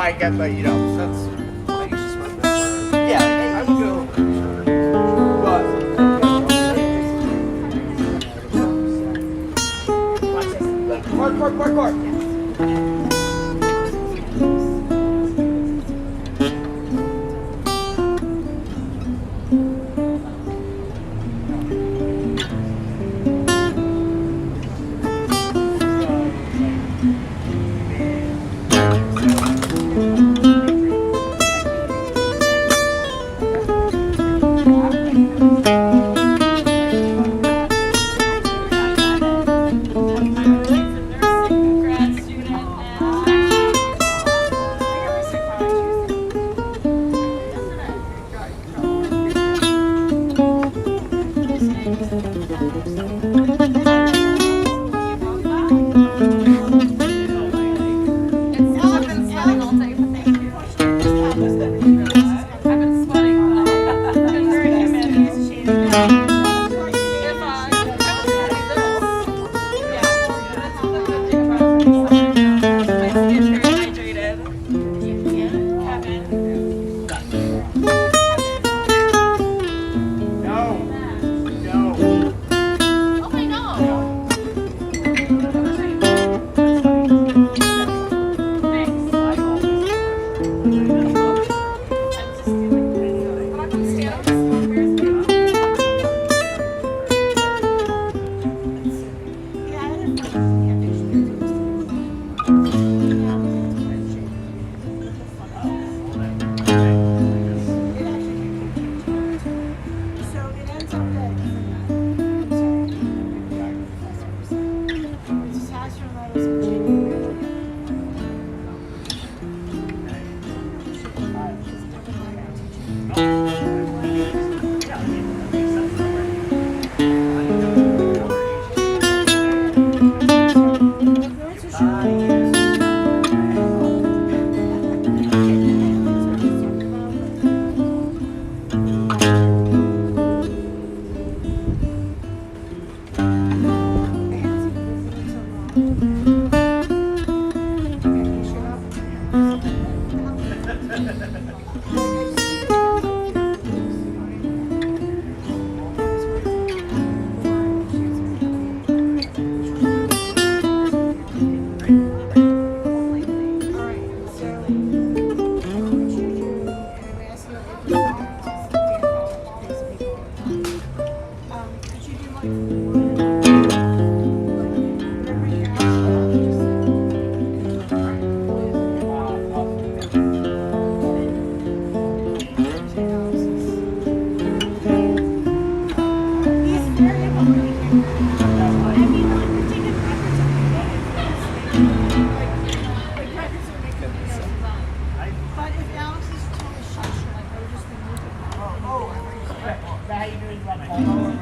I get that, you know, that's. I used to smoke that for. Yeah, I would go. Park.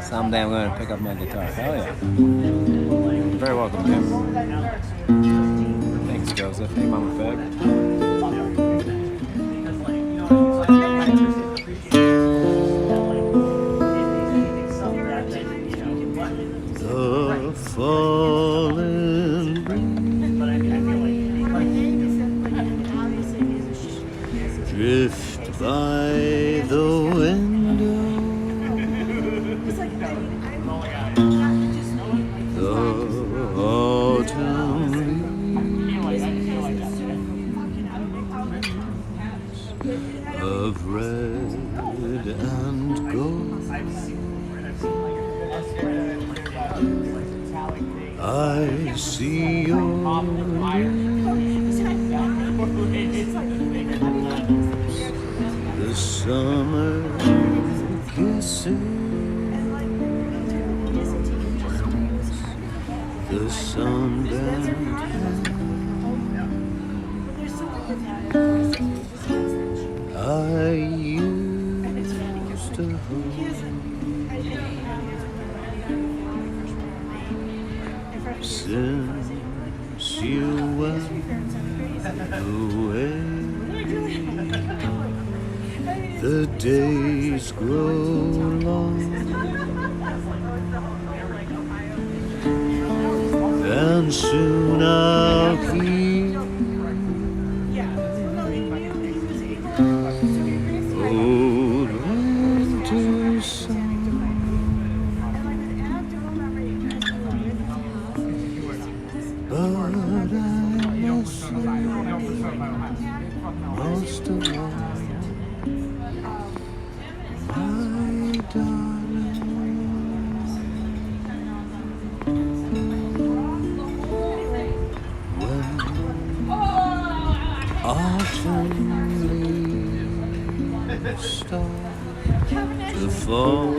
Someday I'm going to pick up my guitar. Hell yeah. Very welcome, Jim. Thanks, Joseph. Hey, Mama Fag. The fallen drift by the window. The autumn leaves of red and gold. I see your the summer kisses, the sunburned hands I used to hold. Since you went away, the days grow long, and soon I'll hear used to hold, my darling. When autumn leaves start to fall,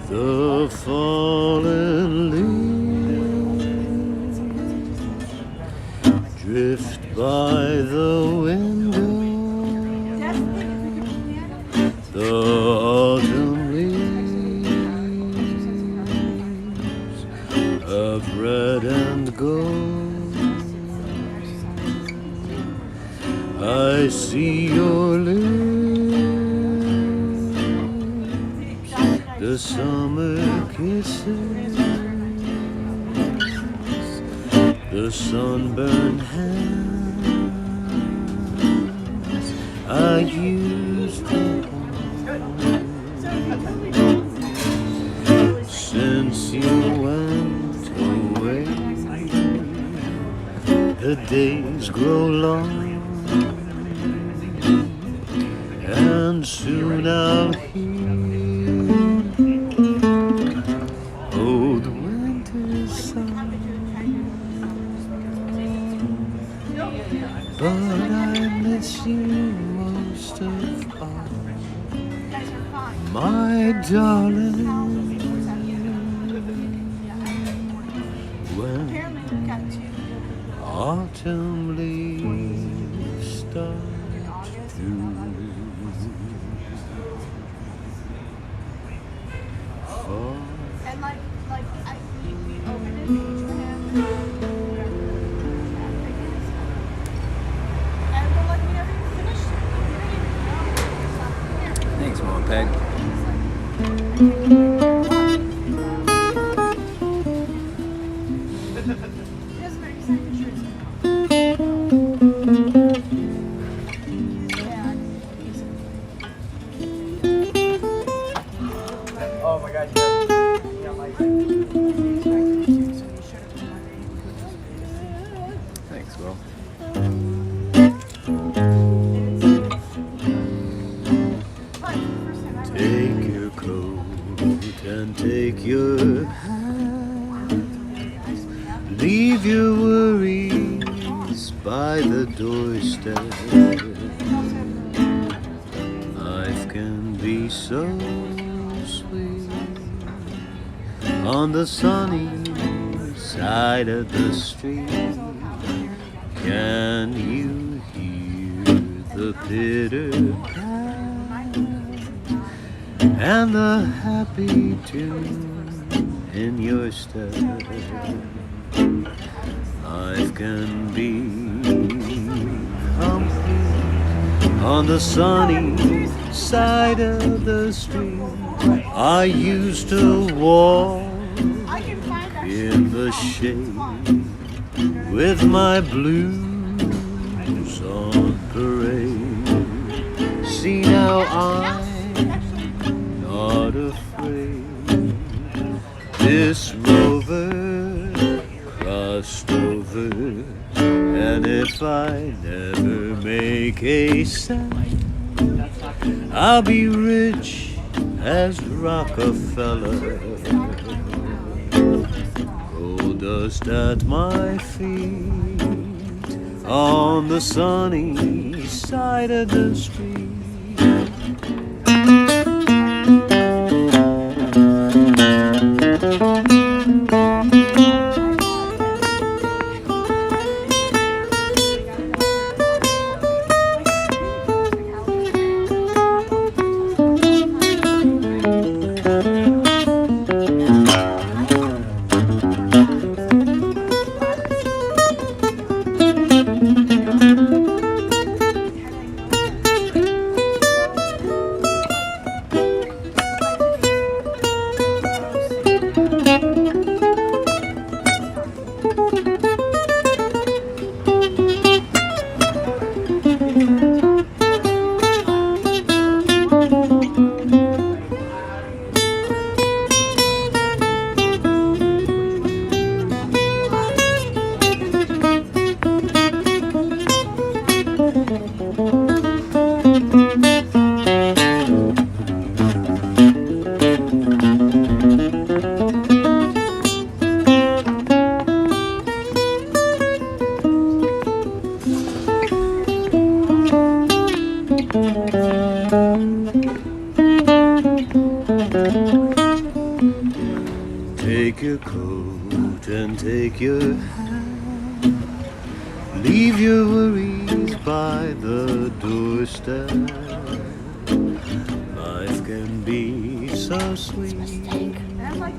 the fallen leaves drift by the window. The autumn leaves of red and gold. I see your lips, the summer kisses, the sunburned hands I used to hold. Since you went away, the days grow long, and soon I'll hear old winter song. But I miss you most of all, my darling. When autumn leaves start to fall. And like I Oh my God, you got my. Thanks, Will. Take your coat and take your hat. Leave your worries by the doorstep. Life can be so sweet on the sunny side of the street. Can you hear the pitter pat and the happy tune in your step? Life can be complete on the sunny side of the street. I used to walk in the shade with my blues on parade. See now I'm not afraid. This rover crossed over, and if I never make a cent, I'll be rich as Rockefeller. Gold dust at my feet on the sunny side of the street. Take your coat and take your hat. Leave your worries by the doorstep. Life can be so sweet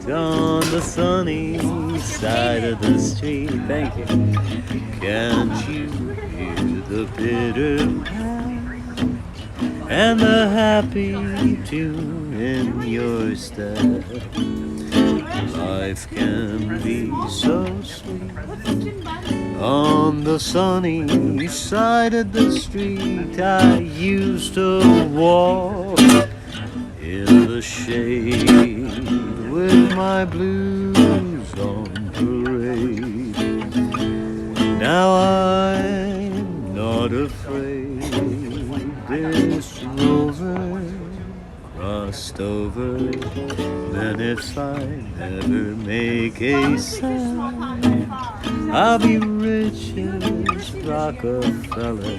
on the sunny side of the street. Thank you. Can't you hear the pitter pat and the happy tune in your step? Life can be so sweet on the sunny side of the street. I used to walk in the shade with my blues on parade. Now I'm not afraid. This rover crossed over, and if I never make a cent, I'll be rich as Rockefeller.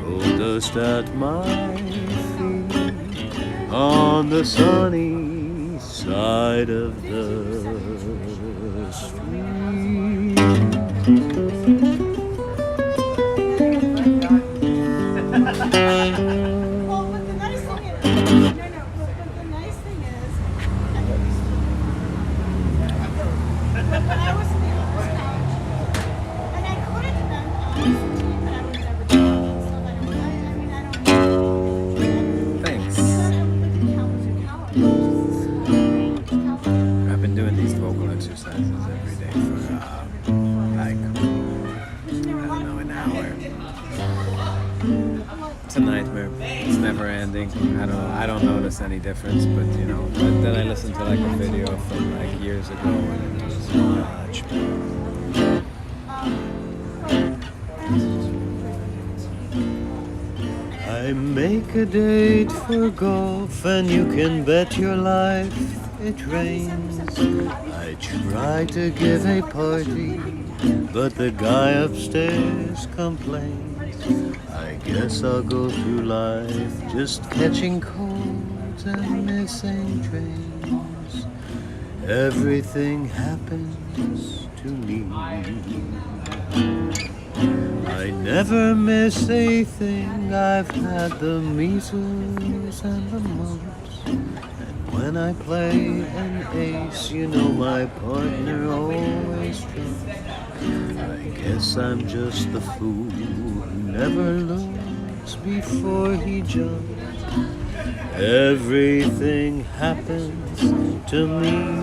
Gold dust at my feet on the sunny side of the street. Well, but the nice thing is, but the nice thing is, when I was in the office couch, and I could have done honestly, but I would never do it. So I mean, I don't. Thanks. I I don't notice any difference, but then I listened to like a video from like years ago and it was much better. I make a date for golf and you can bet your life it rains. I try to give a party, but the guy upstairs complains. I guess I'll go through life just catching colds and missing trains. Everything happens to me. I never miss a thing. I've had the measles and the mumps. And when I play an ace, my partner always trumps. I guess I'm just the fool who never looks before he jumps. Everything happens to me.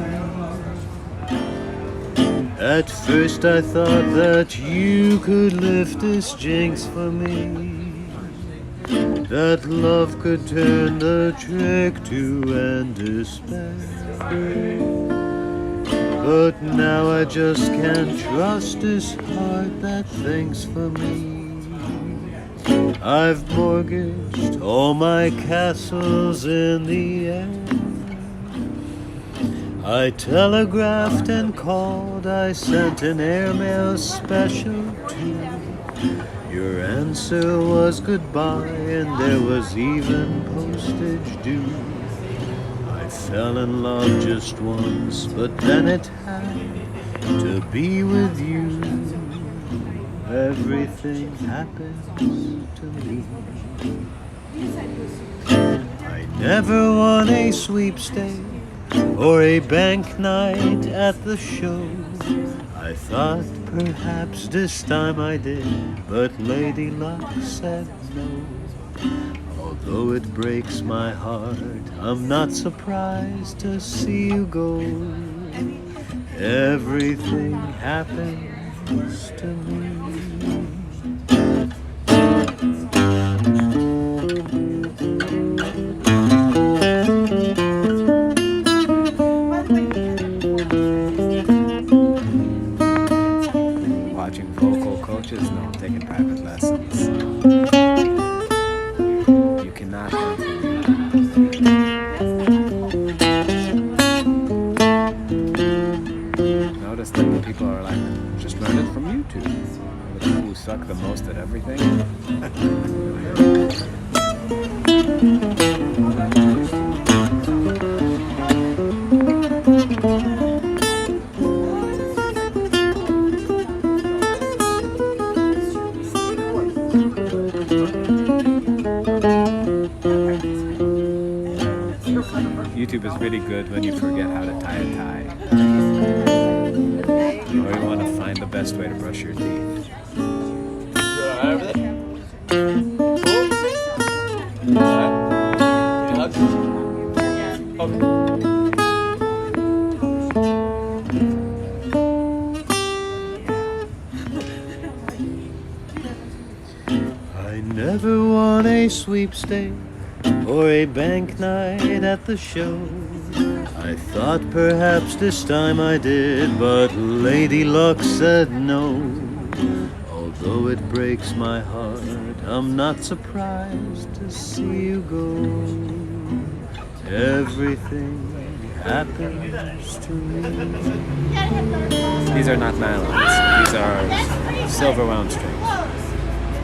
At first I thought that you could lift this jinx for me, that love could turn the trick to end despair. But now I just can't trust this heart that thinks for me. I've mortgaged all my castles in the air. I telegraphed and called, I sent an airmail special too. Your answer was goodbye and there was even postage due. I fell in love just once, but then it had to be with you. Everything happens to me. I never won a sweepstake or a bank night at the show. I thought perhaps this time I did, but Lady Luck said no. Although it breaks my heart, I'm not surprised to see you go. Everything happens to me. Watching vocal coaches, no, I'm taking private lessons. You cannot learn from YouTube. Notice that the people are like, just learn it from YouTube. The people who suck the most at everything. YouTube is really good when you forget how to tie a tie. Or you want to find the best way to brush your teeth. I never won a sweepstake or a bank night at the show. I thought perhaps this time I did, but Lady Luck said no. Although it breaks my heart, I'm not surprised to see you go. Everything happens to me. These are not nylons. These are silver wound strings.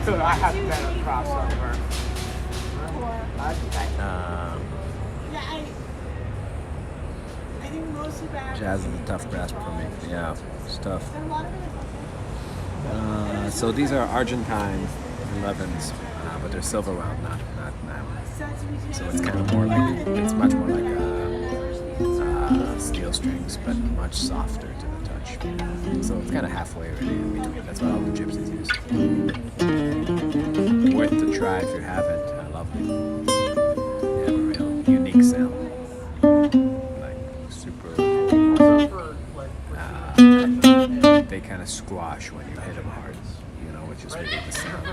I have better crossover. Jazz is a tough grasp for me. Yeah, it's tough. So these are Argentine 11s, but they're silver wound, not nylon. So it's kind of more like, it's much more like steel strings, but much softer to the touch. So it's kind of halfway really in between. That's what all the gypsies use. Worth to try if you haven't. I love them. They have a real unique sound. Like super. They kind of squash when you hit them hard, which is really the sound.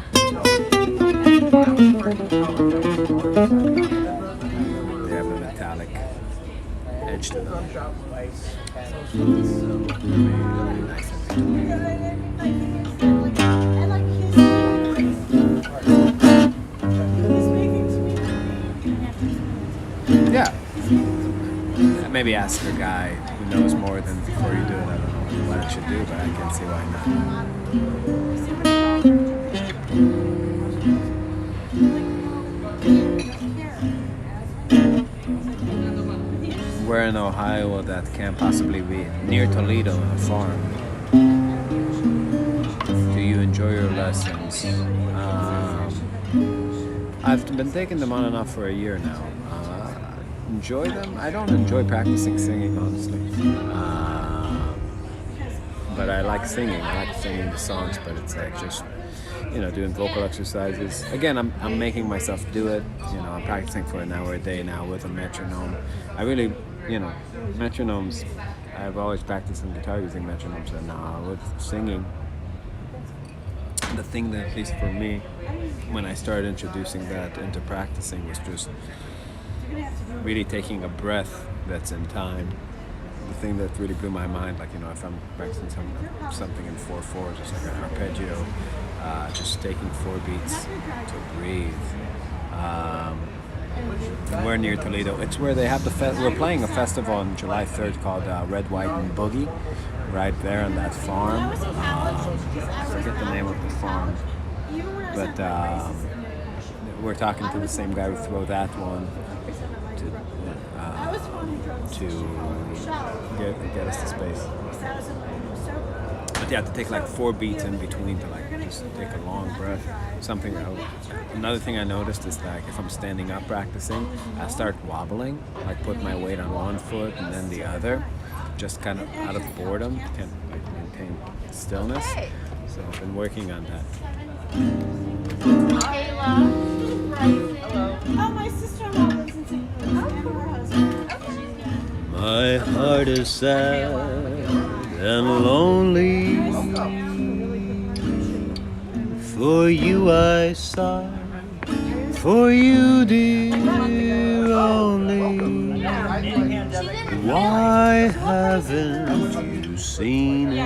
bridge to them. Really nice in between. I like his he's speaking to me. Yeah. Maybe ask a guy who knows more than before you do it. I don't know what it should do, but I can see why not. Where in Ohio that can possibly be? Near Toledo on a farm. Do you enjoy your lessons? I've been taking them on and off for a year now. Enjoy them? I don't enjoy practicing singing, honestly. But I like singing. I like singing the songs, but it's like just, doing vocal exercises. Again, I'm making myself do it. I'm practicing for an hour a day now with a metronome. I really, metronomes, I've always practiced on guitar using metronomes, and with singing, the thing that, at least for me, when I started introducing that into practicing was just really taking a breath that's in time. The thing that really blew my mind, if I'm practicing something in 4/4, just like an arpeggio, just taking 4 beats to breathe. We're near Toledo. It's where they have we're playing a festival on July 3rd called Red, White, and Boogie, right there on that farm. I forget the name of the farm, but we're talking to the same guy who threw that one to get us to space. But yeah, to take like 4 beats in between to just take a long breath. Another thing I noticed is if I'm standing up practicing, I start wobbling, put my weight on one foot and then the other, just kind of out of boredom, can't maintain stillness. So I've been working on that. Oh, my sister-in-law lives in St. Louis, and her husband. My heart is sad and lonely. For you I sigh, for you, dear, only. Why haven't you seen it?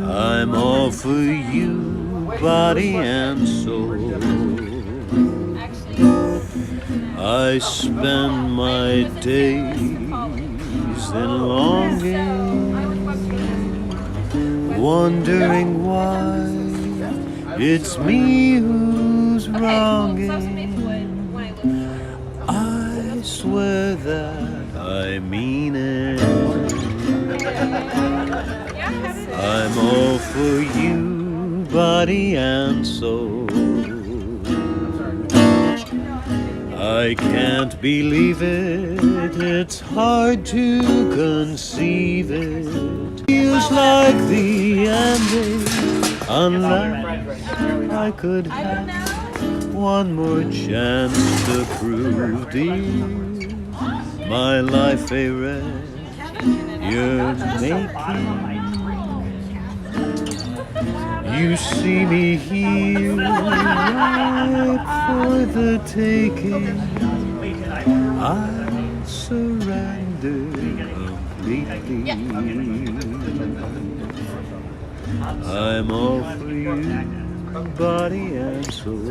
I'm all for you, body and soul. I spend my days in longing, wondering why it's me who's wronging. I swear that I mean it. I'm all for you, body and soul. I can't believe it, it's hard to conceive it. Feels like the ending, unless I could have one more chance to prove, dear, my life a wreck you're making. You see me here, ripe for the taking. I surrender completely. I'm all for you, body and soul.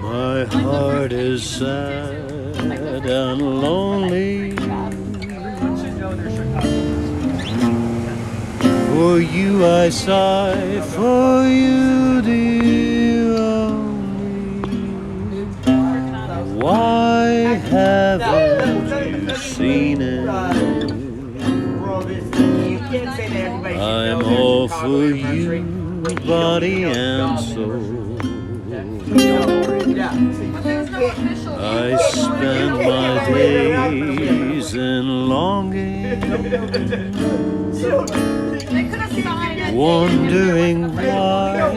My heart is sad and lonely. For you I sigh, for you dear only. Why haven't you seen it? I'm all for you, body and soul. I spend my days in longing, wondering why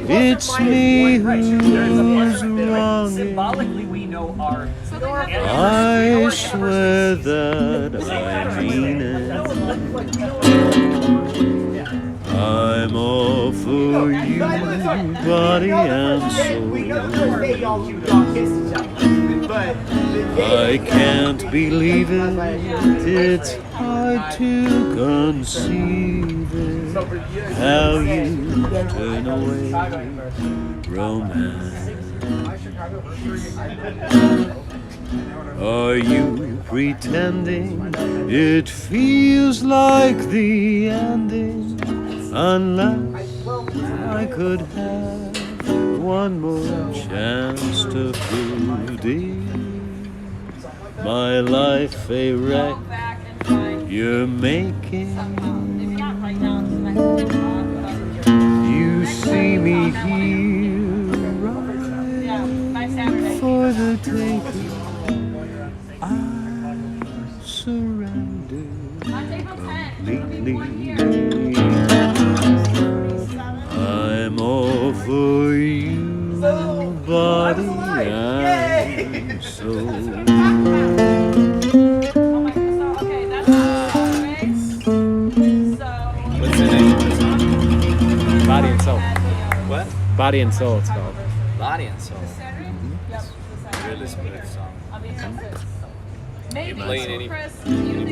it's me who's wronging. Symbolically, we know our. I swear that I mean it. I'm all for you, body and soul. I can't believe it, it's hard to conceive it, how you turn away romance. Are you pretending it feels like the ending? Unless I could have one more chance to prove my life a wreck you're making. You see me here right for the taking. I surrender completely. I'm all for you, body and soul. What's the name of the song? Body and Soul. What? Body and Soul, it's called. Body and soul. Really smooth song. Maybe. Playing any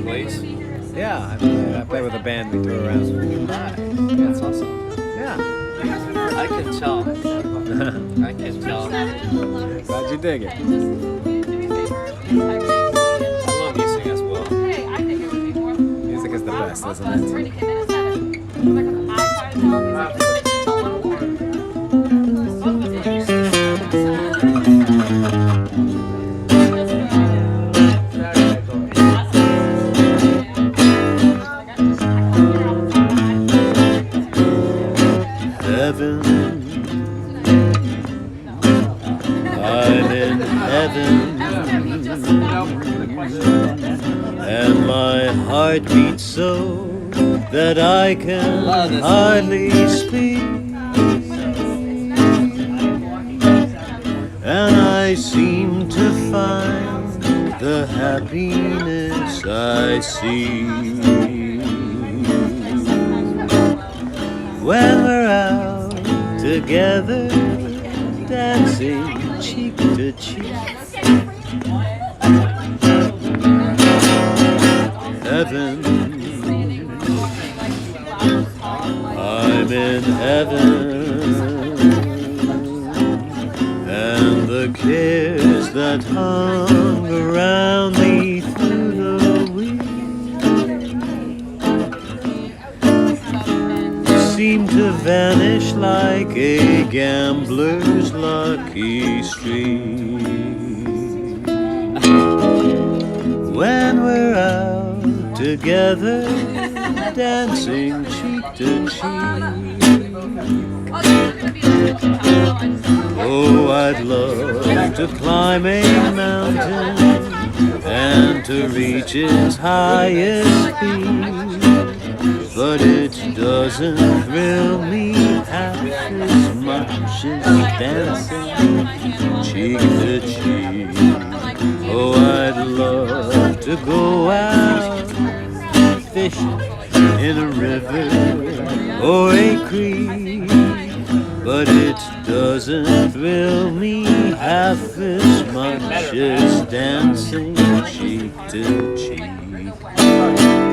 place? Yeah, I play with a band we throw around. That's awesome. Yeah. I can tell. I can tell. Glad you dig it. I love music as well. Music is the best, isn't it? Heaven, I'm in heaven, and my heart beats so that I can hardly speak, and I seem to find the happiness I see when we're out together, dancing cheek to cheek. Heaven, I'm in heaven, and the cares that hung around me through the week seem to vanish like a gambler's lucky streak when we're out together, dancing cheek to cheek. Oh, I'd love to climb a mountain and to reach its highest peak, but it doesn't thrill me half as much as dancing cheek to cheek. Oh, I'd love to go out fishing in a river or a creek, but it doesn't thrill me half as much as dancing cheek to cheek.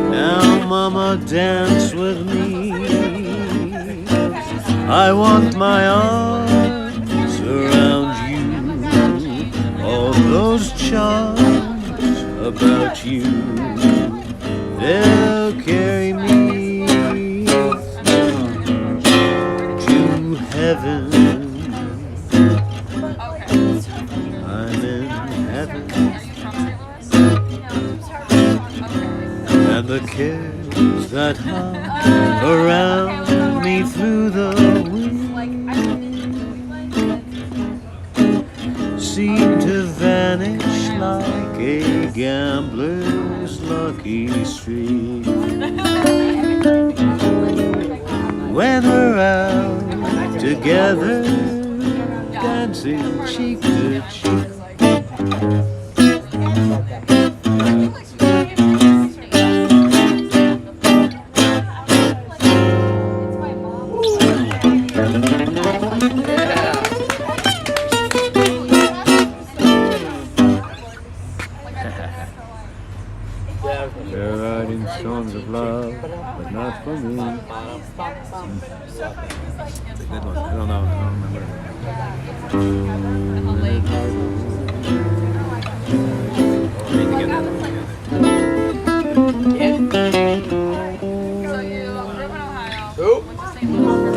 Now, mama, dance with me I want my arms around you, all those charms about you, they'll carry me to heaven. I'm in heaven, and the cares that hung around me through the wind seem to vanish like a gambler's lucky streak when we're out together, dancing cheek to cheek. They're writing songs of love, but not for me. It's a good one. I don't know. I don't remember. We need to get that one together. So you grew up in Ohio. Who? Went to St. Louis for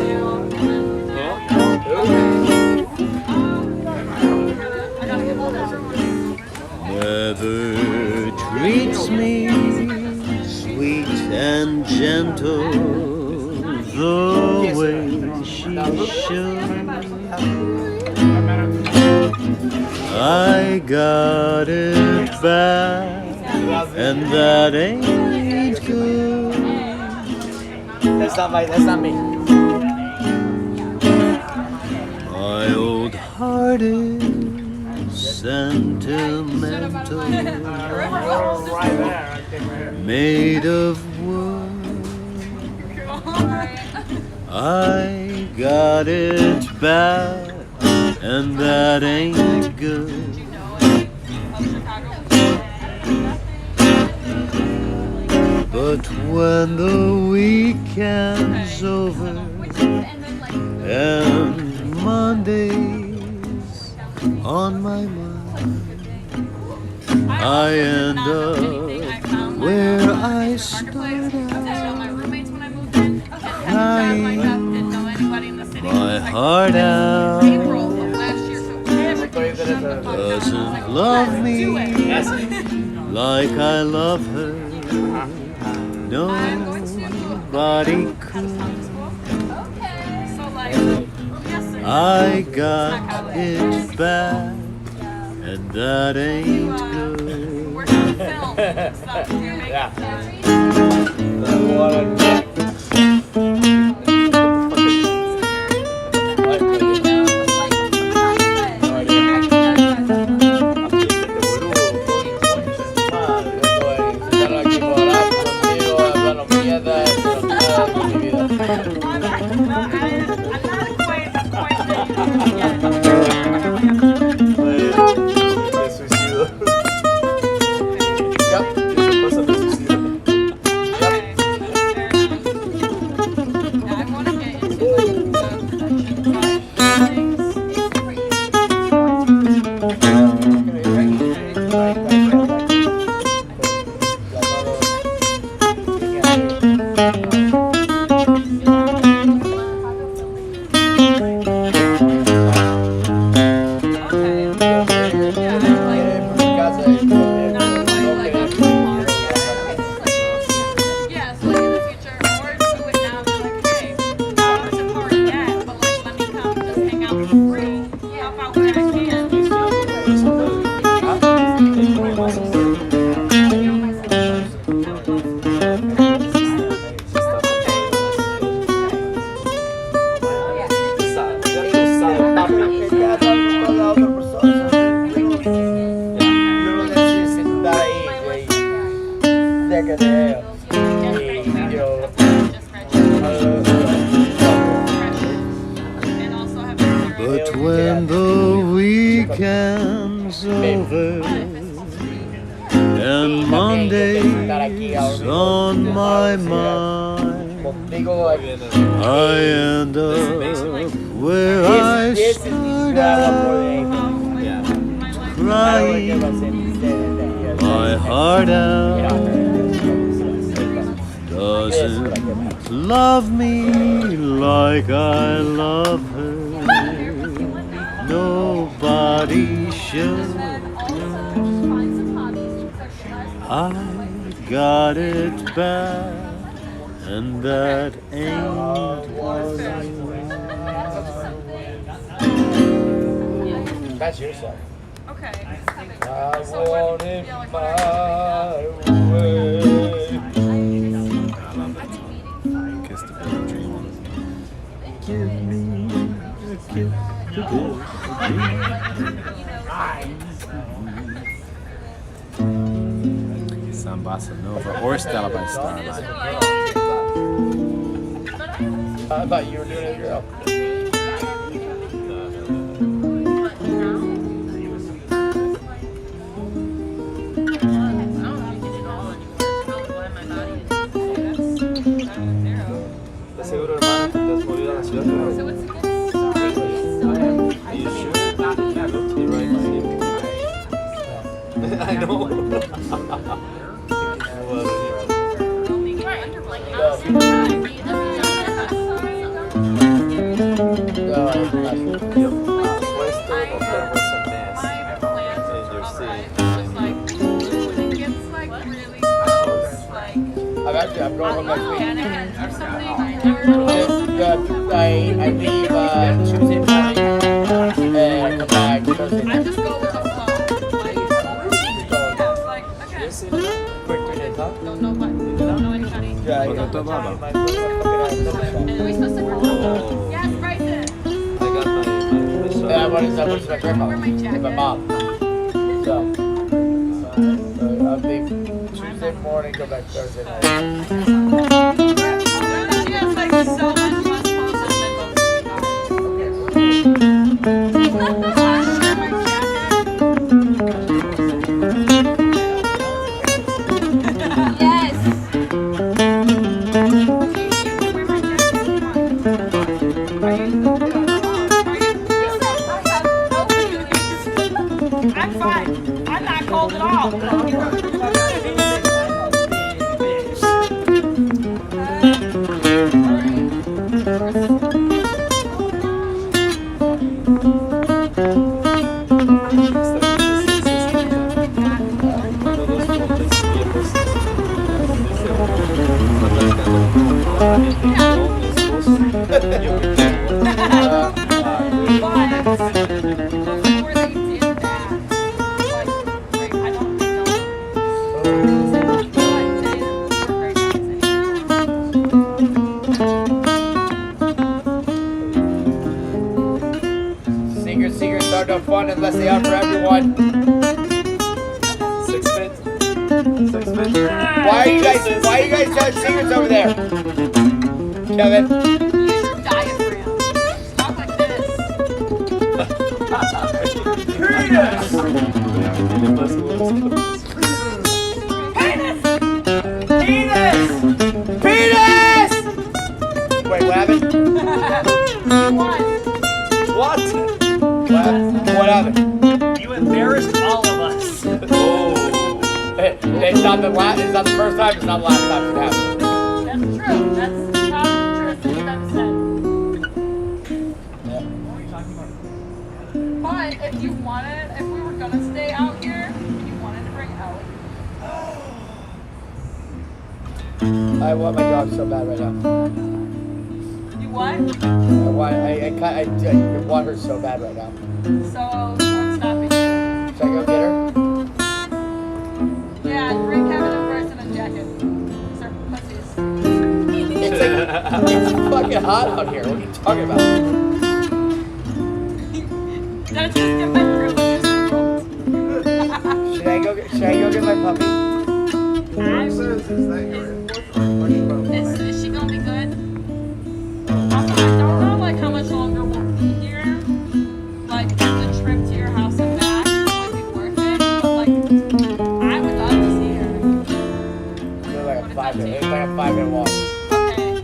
I gotta give all that. Weather treats me sweet and gentle the way she should. I got it back, and that ain't good. That's not me. My old heart is sentimental, made of wood. I got it back, and that ain't good. But when the weekend's over and Monday's on my mind, I end up where I started out, crying my heart out. Doesn't love me like I love her. Nobody could. I got it back, and that ain't good. like I end up where I this is started, yeah. crying my heart out. Doesn't love me like I love her. Nobody should. I got it bad, and that ain't what I want. That's your song. Okay. I want it my way. Kiss the Bill Dream. Give me a kiss to kiss. Some Bossa Nova or Stella by Starlight. I thought you were doing it yourself. ¿Estás seguro, hermano, que te has movido a la ciudad? So what's the good Are you sure? You're right. I know. Puesto volvemos a mes en your city. I'm going home next week. I leave Tuesday morning and come back Thursday night. just go with the flow. Like, okay. Quick 3 days, huh? Don't know anybody. Yeah, What the Baba? And are we supposed to go? Yes, Bryson. I got my Where my grandma my jacket? and my mom. So I'll leave Tuesday morning, go back Thursday night. She has like so much less positive than most I'm fine. I'm not cold at all. Secrets are no fun unless they are for everyone. 6 bits. 6 bits. Why are you guys telling secrets over there? Kevin. Use your diaphragm. Talk like this. Penis! Wait, what happened? What? What happened? You embarrassed all of us. It's not the first time, it's not the last time it happened. That's true. That's probably true. That's said. But if you wanted, if we were gonna stay out here, and you wanted to bring Ellie, I want my dog so bad right now. you what? I want her so bad right now. So what's stopping you? Should I go get her? Yeah, bring Kevin and Bryson a jacket. Start pussies. It's fucking hot out here. What are you talking about? Don't just get my room. Should I go get my puppy? Is she gonna be good? Also, I don't know like how much longer we'll be here. Like the trip to your house and back would be worth it. But like, I would love to see her. It's like a 5 minute walk. Okay.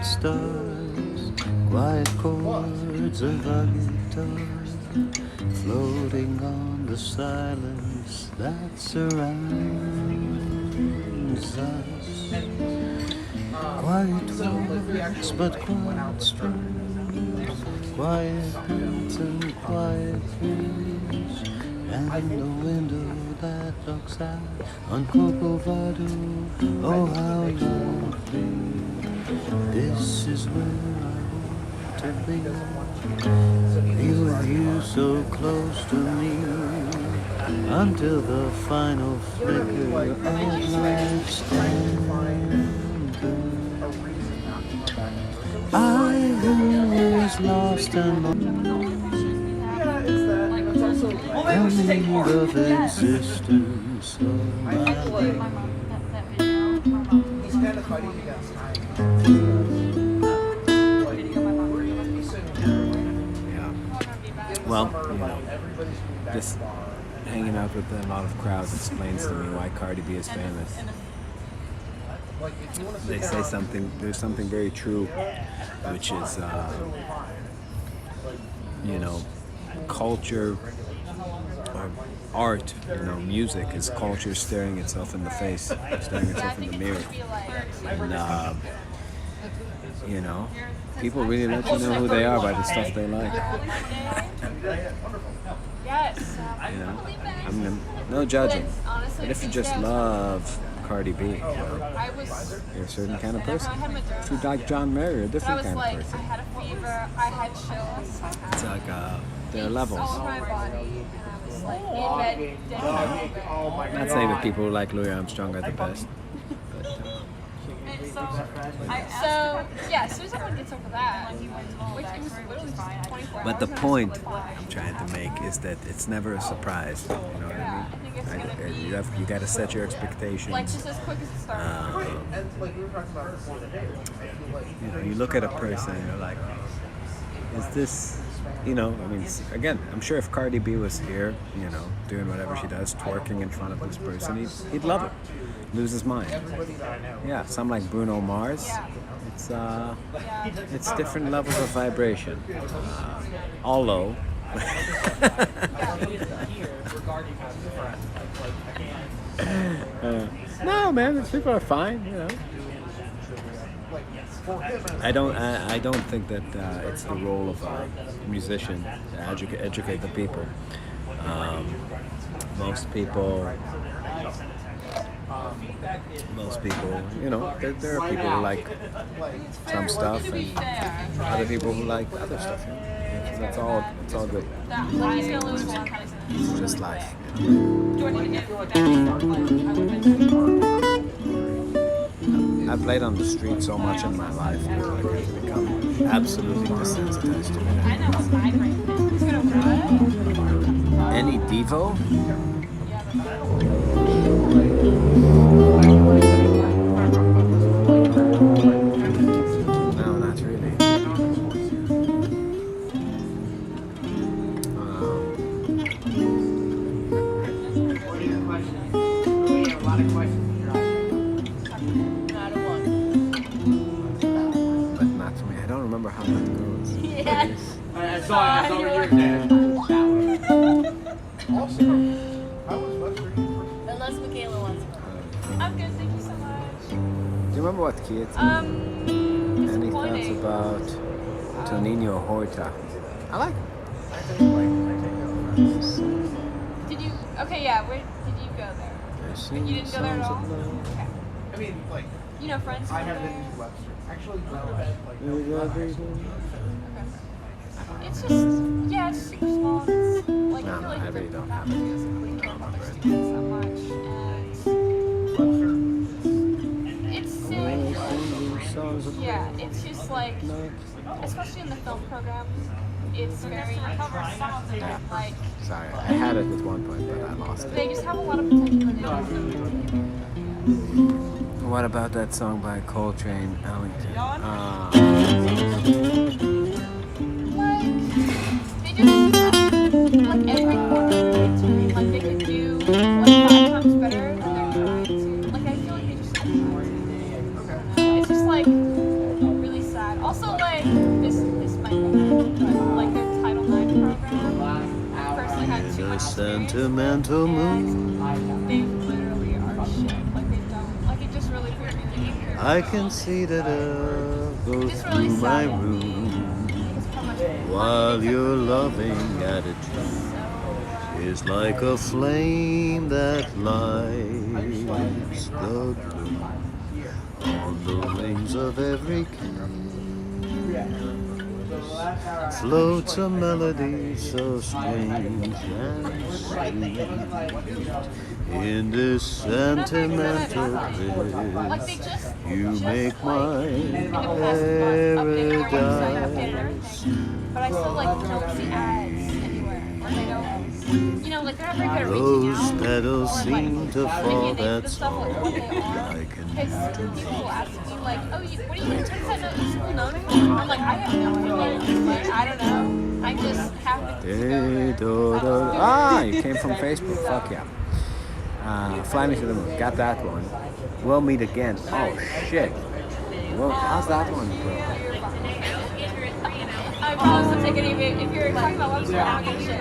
quiet stars, quiet chords of a guitar, floating on the silence that surrounds us. Quiet words, but quiet strings, quiet beats and quiet dreams, and the window that looks out on Corcovado. Oh, how lovely! This is where I want to be with you so close to me, until the final flicker of life's end. I was lost and lost. The need of existence of my life. He's kind of fighting against time. Well, you know, just hanging out with a lot of crowds explains to me why Cardi B is famous. They say something, there's something very true, which is, you know, culture or art, you know, music is culture staring itself in the face, staring itself in the mirror. And, you know, people really let you know who they are by the stuff they like. You know, I mean, no judging. But if you just love Cardi B, you know, you're a certain kind of person. If you like John Mayer, you're a different kind of person. I had a fever, I had chills. It's like there are levels. On my body, and I was like in bed, dead. I'm not saying that people who like Louis Armstrong are the best. So yeah, as soon as everyone gets over that, which it was literally 24 But the hours, point I'm trying to make is that it's never a surprise. You know what I I think it's mean? gonna be You got to set your expectations. like just as quick as it started. You know, you look at a person and you're like, is this, you know, I mean, again, I'm sure if Cardi B was here, you know, doing whatever she does, twerking in front of this person, he'd love it, lose his mind. Yeah, some like Bruno Mars. It's different levels of vibration. All low. No, man, these people are fine, you know. I don't think that it's the role of a musician to educate the people. Most people, you know, there are people who like some stuff and other people who like other stuff. You know? So it's all good. Like he's gonna lose one. It's just life. Do I need to get I've played on the street so much in my life that I've become absolutely desensitized to it. I know it's vibrant. He's gonna what? Any Devo? No, not really. But not for me. I don't remember how that goes. Yes. I saw it your dad. Also, how was Western? Unless Michaela wants to. I'm good, thank you so much. Do you remember what key it's in? Any thoughts about Toninho Horta? I like him. Did you? Okay, yeah. Where did you go there? You didn't go there at all? Okay. I mean, like, You know friends I from have been there? to Webster. Actually, no. Okay. It's just, yeah, it's super small. It's like No, I feel like I really don't have it. it. Musically, and other students so much, and it's silly. Yeah, it's just like, especially in the film program, it's very like Sorry, I had it at one point, but I lost it. they just have a lot of potential. What about that song by Coltrane Ellington? They just like every quarter, like they could do like 5 times better than they're trying to. Like I feel like they just it's just like really sad. Also, like, this might be, but, like, their Title IX program, I personally had too A much experience. sentimental moon. They literally are shit. Like, they don't, like, it just really weird. I can see the dove go It's really through my sad. room It's how much while your loving attitude is like a flame that lights the gloom on the wings of every kiss. Floats a melody so strange and sweet in this sentimental like, they bliss. just, You make my in the past month, updated their website, updated paradise. everything. But I still, like, don't see ads anywhere. Or they don't, you know, like, they're not very good at reaching Those out. petals Or, seem like, to fall, making the that's stuff, all like, what they are. I can Because do. people ask me, like, oh, what do you consider school known for? I'm like, I have no idea. Like, I don't know. I just happen to go there. Ah, you came from Facebook. Fuck yeah. Fly Me to the Moon. Got that one. We'll Meet Again. Oh shit. Well, how's that one, bro? I promise to take it if you're talking about website, I'll get shit.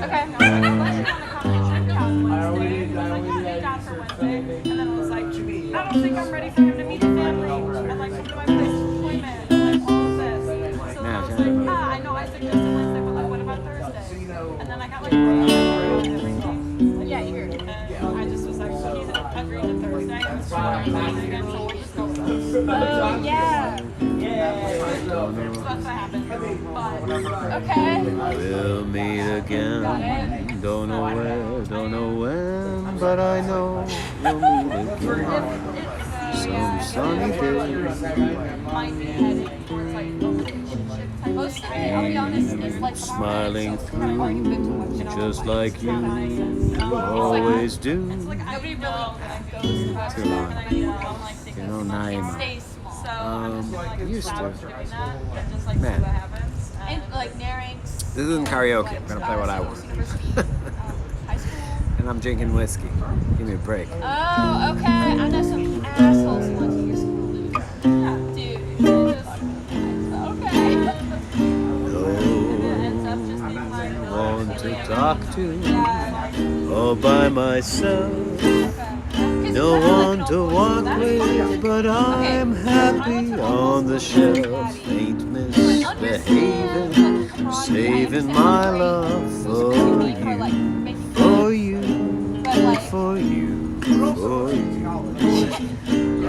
Okay. And then I was like, I don't think I'm ready for him to meet the family. And like, come to my place of employment. And like, all of this. So then I was like, I know I suggested Wednesday, but like, what about Thursday? And then I got like, everything. Like, yeah, you heard. And I just was like, he's agreed to Thursday. So we'll just go with that. Yeah. So that's what happened. But, okay. We'll meet again. Don't know where, don't know when, but I know we'll meet again. Some sunny day. Might be headed towards like relationship type. Most of it, I'll be honest, is like Smiling through, just like you always do. It's like nobody really goes to that stuff, and I like thinking You know, Naima. stay small. So I'm just like used to. doing that and just like see Man. what happens. And like Narinx. This isn't karaoke. I'm gonna play what I want. High school. And I'm drinking whiskey. Give me a break. Oh, okay. I know some assholes who went to your school. Dude, just okay. Ends up just being like, No one to talk to, yeah. all by myself. Okay. No one to walk with, but I'm happy on the shelf. Ain't misbehaving, saving my love for you, for you, for you, for you.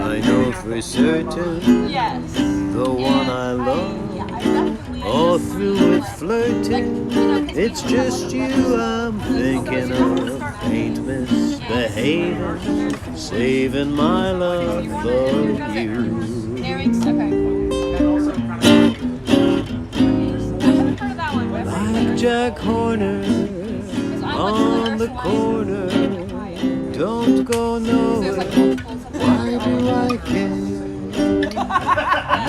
I know for certain Yes. the one I love, Yeah, I definitely. all through with flirting. It's just you I'm thinking of. Ain't misbehaving, saving my love for you. Narinx, okay, cool. I haven't heard of that one, but Like Jack Horner on the corner. Don't go there's like nowhere. multiples of Why do I care?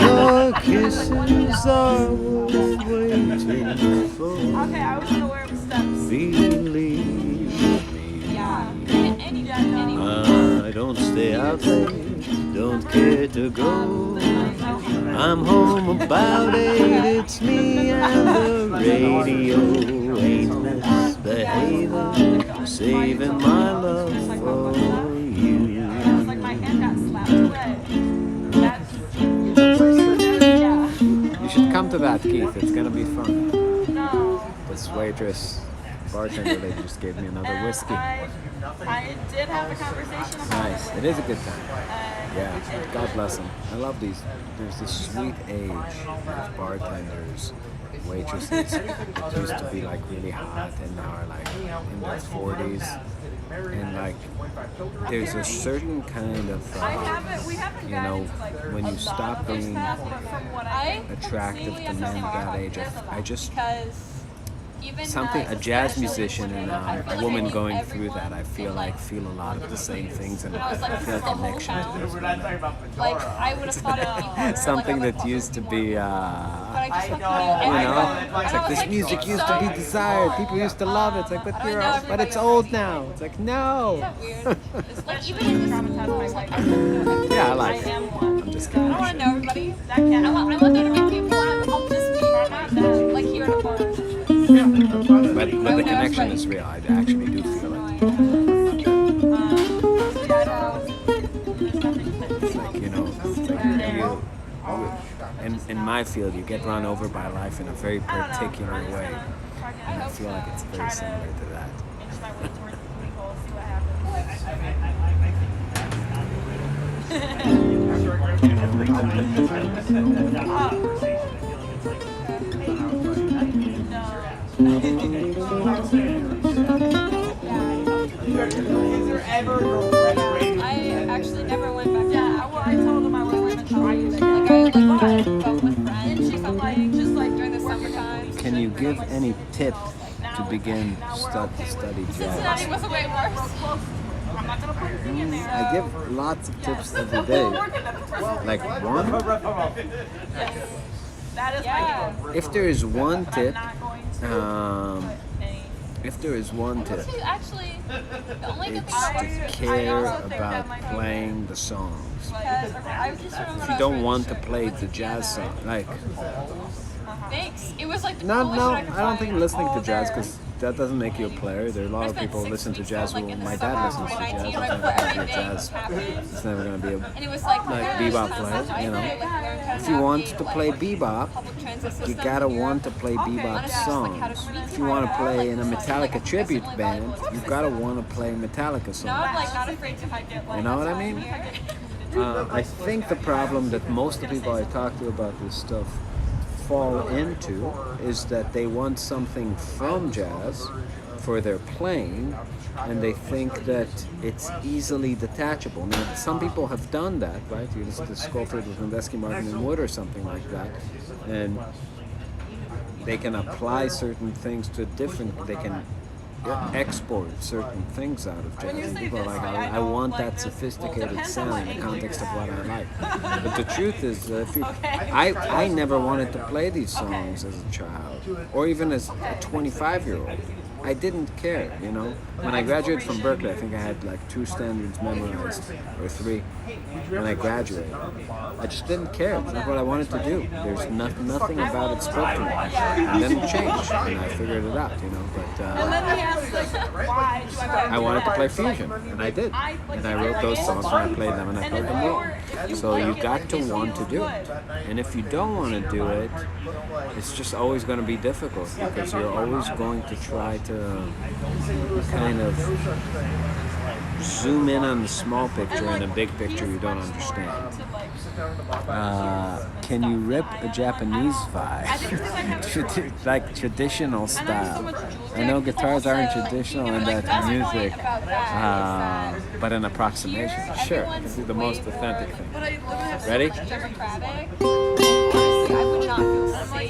Your kisses are worth waiting for. Okay, I wasn't aware of the steps. Believe me. Yeah. Any. I don't stay out late, don't care to go. I'm home about 8, it's me and the radio. Ain't misbehaving, saving my love for you. It's like my hand got slapped away. That's the first yeah. You should come to that, Keith. It's gonna be fun. No. This waitress, bartender lady just gave me another And whiskey. I did have a conversation about Nice. it. It is a good time. And Yeah. God bless them. I love these. There's this sweet age of bartenders, waitresses that used to be like really hot and now are like in their 40s. And like, there's a certain kind of, we haven't you know, gotten like when a you lot stop of those being stuff, but from what I attractive see, to men that age, I just because even something, a jazz musician and I feel a like woman I going think through that, I feel like feel a lot of the same things and I feel a connection to those women. like I would have thought it'd be harder. Something like, that used to be, but I just went through you know, everyone. it's like this music used to be desired. People used to love it. It's like, but it's old now. It's like, no. Weird. It's like even in this school, like I Yeah, I like it. am one. Just I kidding. don't want to know everybody. I want there to be people. I'll just be like here at a bar. But the connection is real. I actually do feel it. It's like, you know, it's like in my field, you get run over by life in a very particular way. And I feel like it's very similar to that. Is there ever a girlfriend? I actually never went back. Yeah, well, I told them I was going to try it. Like I like go with friends. She felt like just like during the summertime. Can you give any tip to begin study Cincinnati jazz? was way worse. I give lots of tips every day. Like one, That is my if there is one tip, Actually, the only good it's to care about playing the songs. If you don't want to play the jazz song, like Thanks. It was like the no, coolest record I don't think playing listening to all jazz there. because that doesn't make you a player. There are a lot of people who listen to jazz. Well, my dad listens to jazz. He's never going to be a jazz. He's never going to be a And it was like bebop player. You know, if you want to play bebop, you gotta want to play bebop songs. If you want to play in a Metallica tribute band, you gotta want to play Metallica Now I'm like songs. not afraid to get like. You know what I mean? I think the problem that most of the people I talk to about this stuff fall into is that they want something from jazz for their playing, and they think that it's easily detachable. Now, some people have done that, right? You listen to Scofield with Mendesky, Martin and Wood or something like that, and they can apply certain things to different, they can export certain things out of jazz. And people are like, I want that sophisticated sound in the context of what I like. But the truth is, if you, I never wanted to play these songs as a child, or even as a 25-year-old. I didn't care, you know. When I graduated from Berkeley, I think I had like 2 standards memorized, or 3, when I graduated. I just didn't care. It's not what I wanted to do. There's nothing about it spoke to me. And then it changed, and I figured it out, you know. But And then he asked like, why do I I wanted to play fusion, and I did. And I wrote those songs, and I played them, and I played them well. So you got to want to do it. And if you don't want to do it, it's just always going to be difficult, because you're always going to try to kind of zoom in on the small picture and the big picture you don't understand. Can you rip a Japanese vibe? Like traditional style. I know guitars aren't traditional in that music, but an approximation. Sure, this is the most authentic thing. Ready? Democratic. Honestly, I would not feel safe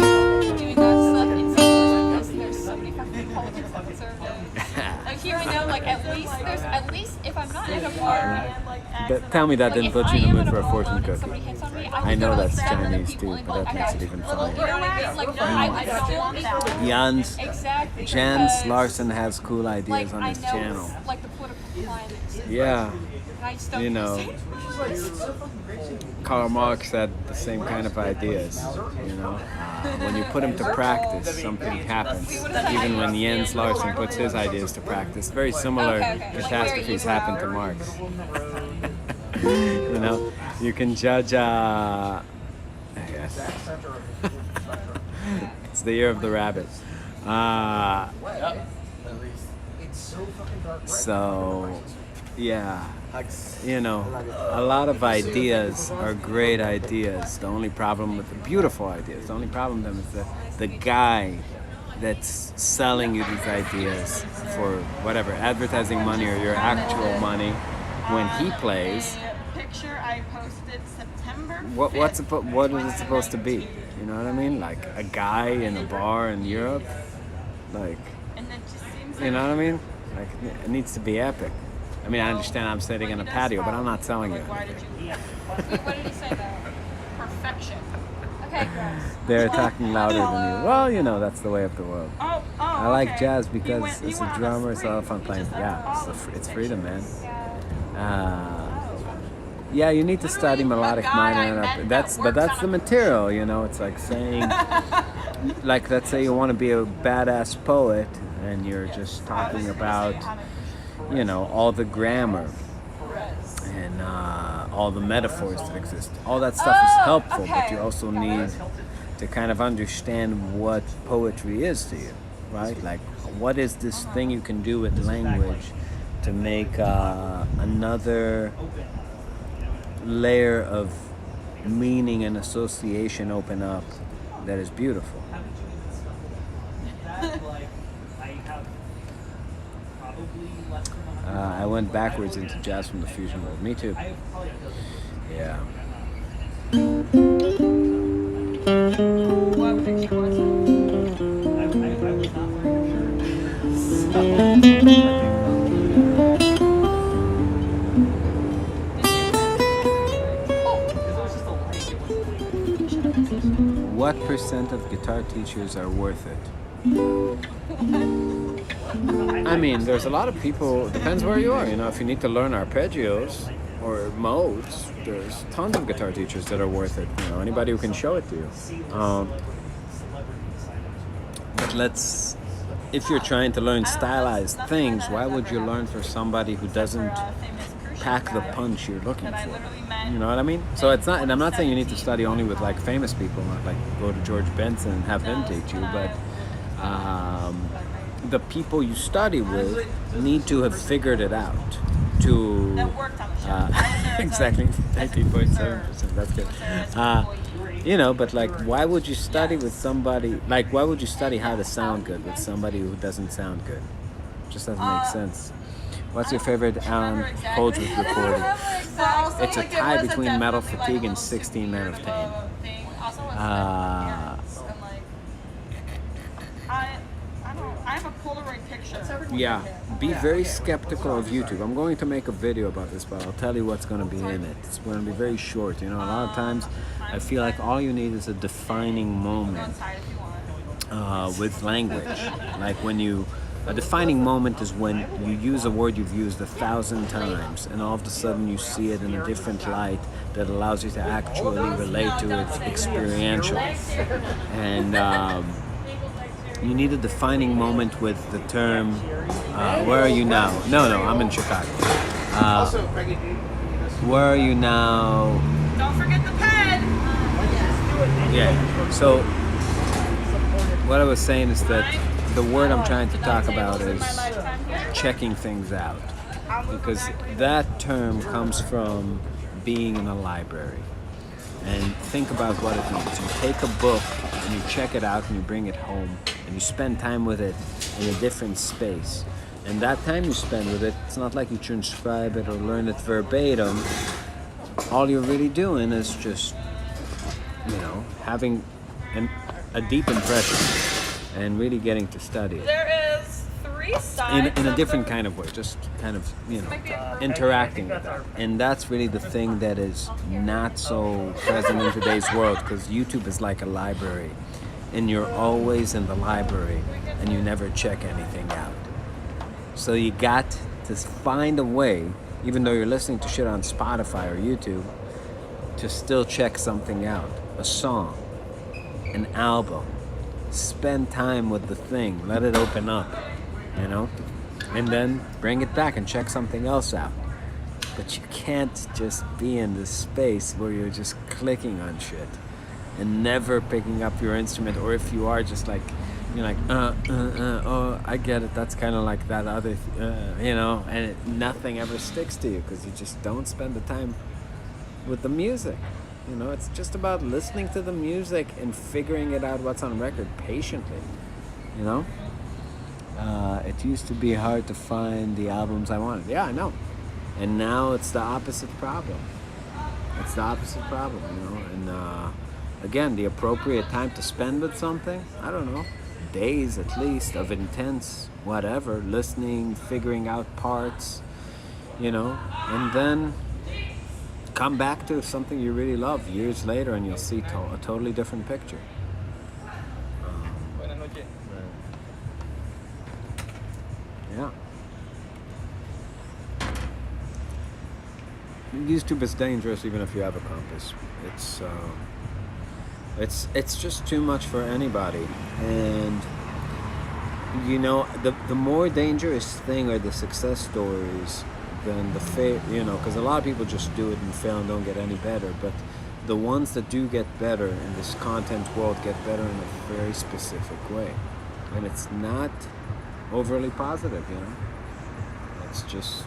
doing that stuff in St. Louis. There's so many fucking politics and conservatives. Like here I know, like at least if I'm not in a bar. Tell me that didn't If put I you in the am mood in for a bar fortune and cookie. somebody hits on me, I know that's upset other Chinese people too, and, but that like, makes I it even got little, funnier. you know what I mean? Like no, I would still be Jans, exactly. Jans because, Larson has cool ideas like, on I his know channel. it's, like the political climate. Yeah, And I just don't you know, Karl Marx had the same kind of ideas, you know. When you put them to practice, something happens. Even when Jens Larson puts his ideas to practice, very similar catastrophes happen to Marx. You know, you can judge. Yes. It's the year of the rabbit. So, yeah. You know, a lot of ideas are great ideas. The only problem with the beautiful ideas, the only problem with them is that the guy that's selling you these ideas for whatever, advertising money or your actual money, when he plays, Picture I posted September. what is it supposed to be? You know what I mean? Like a guy in a bar in Europe? Like, And it just seems you know what I mean? Like, it needs to be epic. I mean, I understand I'm sitting in a patio, but I'm not telling you. why did you What did he say though? perfection? Okay, gross. They're talking louder than you. Well, you know, that's the way of the world. Oh, I like okay. jazz He because went- he it's went a on drummer, it's a lot of spree, fun playing. which is Yeah, awesome. it's freedom, man. Yeah, you need to study melodic guy I minor. met that That's but works that's on the a- material, you know. It's like saying, like, let's say you want to be a badass poet, and you're just talking about, you know, all the grammar and all the metaphors that exist. All that stuff is helpful, but you also need to kind of understand what poetry is to you, right? Like, what is this thing you can do with language to make another layer of meaning and association open up that is beautiful. I went backwards into jazz from the fusion world. Me too. Yeah. What picture was it? I was not wearing What percent of guitar teachers are worth it? I mean, there's a lot of people, it depends where you are. You know, if you need to learn arpeggios or modes, there's tons of guitar teachers that are worth it. You know, anybody who can show it to you. But if you're trying to learn stylized things, why would you learn for somebody who doesn't pack the punch you're looking for? You know what I mean? So it's not, and I'm not saying you need to study only with like famous people, not like go to George Benson and have him teach you, but the people you study with need to have figured it out to exactly 19.7%. That's good. You know, but like, why would you study with somebody? Like, why would you study how to sound good with somebody who doesn't sound good? Just doesn't make sense. What's your favorite Alan Holdsworth recording? It's a tie between Metal Fatigue and 16 Men of Pain. I have a Polaroid picture. Yeah, be very skeptical of YouTube. I'm going to make a video about this, but I'll tell you what's going to be in it. It's going to be very short. You know, a lot of times I feel like all you need is a defining moment with language. Like a defining moment is when you use a word you've used 1,000 times, and all of a sudden you see it in a different light that allows you to actually relate to it experientially. And you need a defining moment with the term, where are you now? No, I'm in Chicago. Where are you now? Don't forget the pen. Yeah, so what I was saying is that the word I'm trying to talk about is checking things out. Because that term comes from being in a library. And think about what it means. You take a book and you check it out and you bring it home and you spend time with it in a different space. And that time you spend with it, it's not like you transcribe it or learn it verbatim. All you're really doing is just, you know, having a deep impression and really getting to study it. There is 3 sides In a different kind of way, just kind of, you know, interacting with it. And that's really the thing that is not so present in today's world, because YouTube is like a library and you're always in the library and you never check anything out. So you got to find a way, even though you're listening to shit on Spotify or YouTube, to still check something out. A song, an album. Spend time with the thing, let it open up, you know, and then bring it back and check something else out. But you can't just be in this space where you're just clicking on shit and never picking up your instrument, or if you are, just like, you're like, oh, I get it, that's kind of like that other, you know, and nothing ever sticks to you because you just don't spend the time with the music. You know, it's just about listening to the music and figuring it out what's on record patiently, you know? It used to be hard to find the albums I wanted. Yeah, I know. And now it's the opposite problem. It's the opposite problem, you know? And again, the appropriate time to spend with something, I don't know, days at least of intense whatever, listening, figuring out parts, you know? And then come back to something you really love years later and you'll see a totally different picture. Yeah. You YouTube is dangerous even if you have a compass. It's just too much for anybody. And you know, the more dangerous thing are the success stories than the you know, because a lot of people just do it and fail and don't get any better. But the ones that do get better in this content world get better in a very specific way, and it's not overly positive, you know. It's just,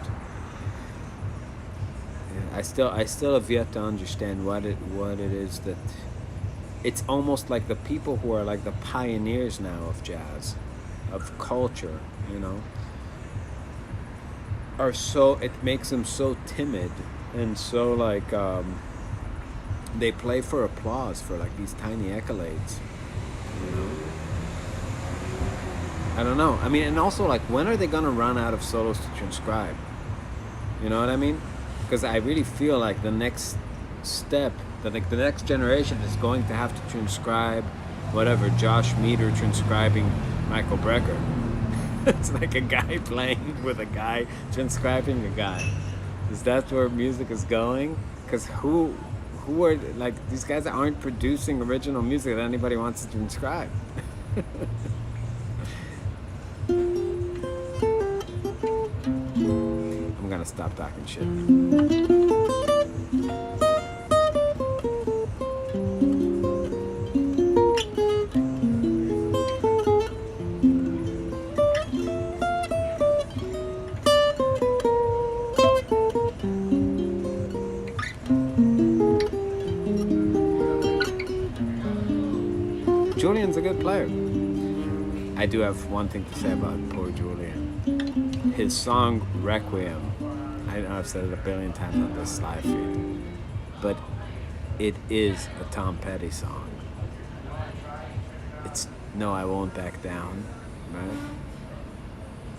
I still have yet to understand what it is that it's almost like the people who are like the pioneers now of jazz, of culture, you know, are so, it makes them so timid and so like they play for applause, for like these tiny accolades, you know. I don't know. I mean, and also like, when are they gonna run out of solos to transcribe? You know what I mean? Because I really feel like the next step, that like the next generation is going to have to transcribe whatever, Josh Meter transcribing Michael Brecker. It's like a guy playing with a guy transcribing a guy. Is that where music is going? Because who are, like, these guys aren't producing original music that anybody wants to transcribe. I'm gonna stop talking shit. Julian's a good player. I do have one thing to say about poor Julian. His song Requiem, I know I've said it a billion times on this live feed, but it is a Tom Petty song. It's No, I Won't Back Down, right?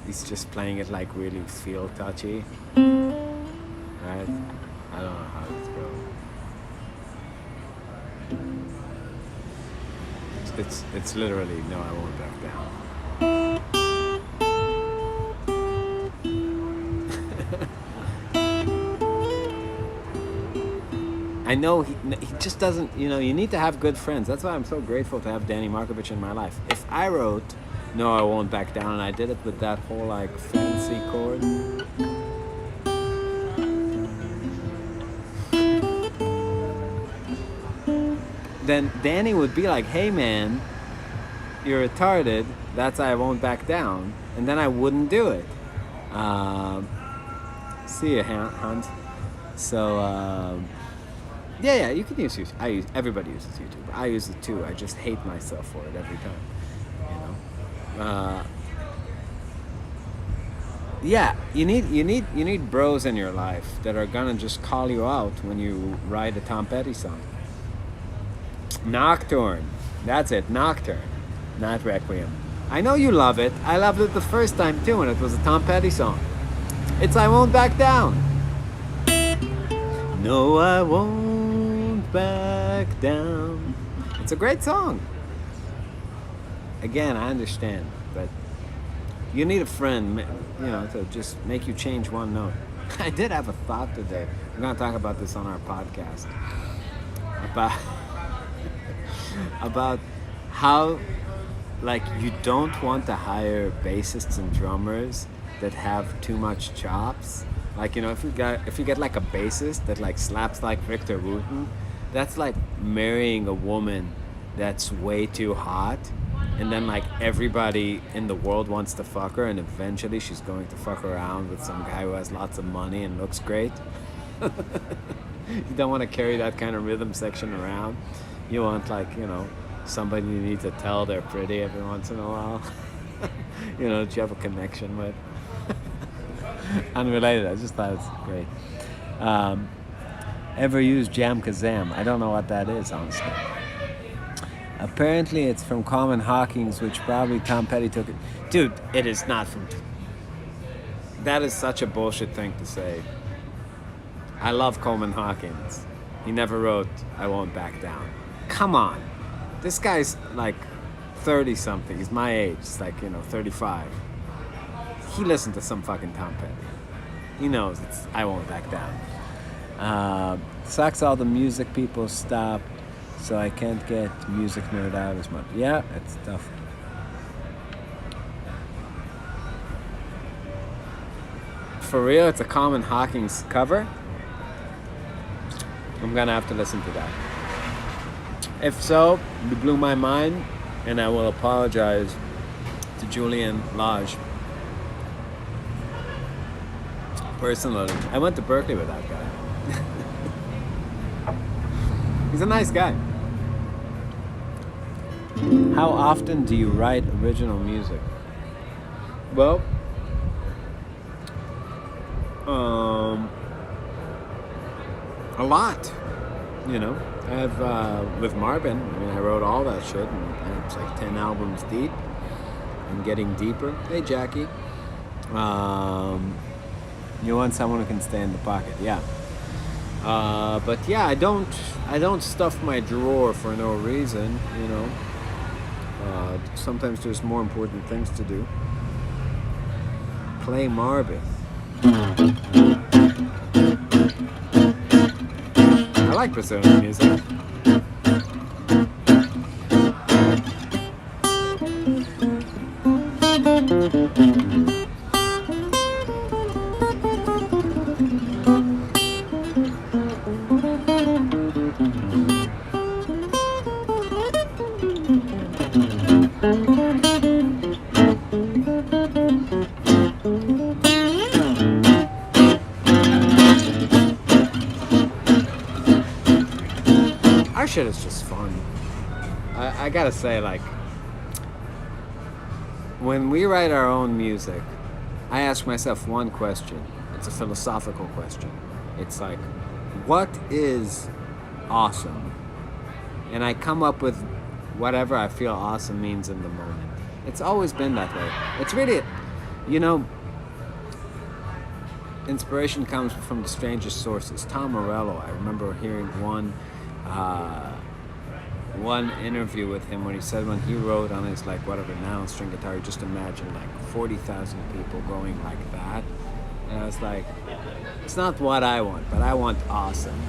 He's just playing it like really feel touchy, right? I don't know how this goes. It's literally No, I Won't Back Down. I know he just doesn't, you know, you need to have good friends. That's why I'm so grateful to have Danny Markovich in my life. If I wrote No, I Won't Back Down and I did it with that whole like fancy chord, then Danny would be like, hey man, you're retarded, that's I Won't Back Down, and then I wouldn't do it. See ya, Hans. So yeah, you can use YouTube. Everybody uses YouTube. I use it too. I just hate myself for it every time, you know. Yeah, you need bros in your life that are gonna just call you out when you write a Tom Petty song. Nocturne, that's it, Nocturne, not Requiem. I know you love it. I loved it the first time too, and it was a Tom Petty song. It's I Won't Back Down. No, I won't back down. It's a great song. Again, I understand, but you need a friend, you know, to just make you change one note. I did have a thought today. We're gonna talk about this on our podcast. About how, like, you don't want to hire bassists and drummers that have too much chops. Like, you know, if you get like a bassist that like slaps like Victor Wooten, that's like marrying a woman that's way too hot, and then like everybody in the world wants to fuck her, and eventually she's going to fuck around with some guy who has lots of money and looks great. You don't want to carry that kind of rhythm section around. You want, like, you know, somebody you need to tell they're pretty every once in a while. You know, that you have a connection with. Unrelated, I just thought it's great. Ever used Jam Kazam? I don't know what that is, honestly. Apparently it's from Coleman Hawkins, which probably Tom Petty took it. Dude, it is not from... That is such a bullshit thing to say. I love Coleman Hawkins. He never wrote I Won't Back Down. Come on. This guy's like 30 something. He's my age. It's like, you know, 35. He listened to some fucking Tom Petty. He knows it's I Won't Back Down. Sucks all the music people stop, so I can't get music nerd out as much. Yeah, it's tough. For real, it's a Common Hawkins cover? I'm gonna have to listen to that. If so, you blew my mind, and I will apologize to Julian Lage. Personally, I went to Berkeley with that guy. He's a nice guy. How often do you write original music? Well, a lot. You know, I've with Marvin. I mean, I wrote all that shit, and it's like 10 albums deep. I'm getting deeper. Hey, Jackie. You want someone who can stay in the pocket, yeah. But yeah, I don't stuff my drawer for no reason, you know. Sometimes there's more important things to do. Play Marvin. I like Persona music. Our shit is just fun. I gotta say, like, when we write our own music, I ask myself one question. It's a philosophical question. It's like, what is awesome? And I come up with whatever I feel awesome means in the moment. It's always been that way. It's really, you know, inspiration comes from the strangest sources. Tom Morello, I remember hearing one interview with him when he said when he wrote on his, like, whatever, now string guitar, just imagine like 40,000 people going like that. And I was like, it's not what I want, but I want awesome.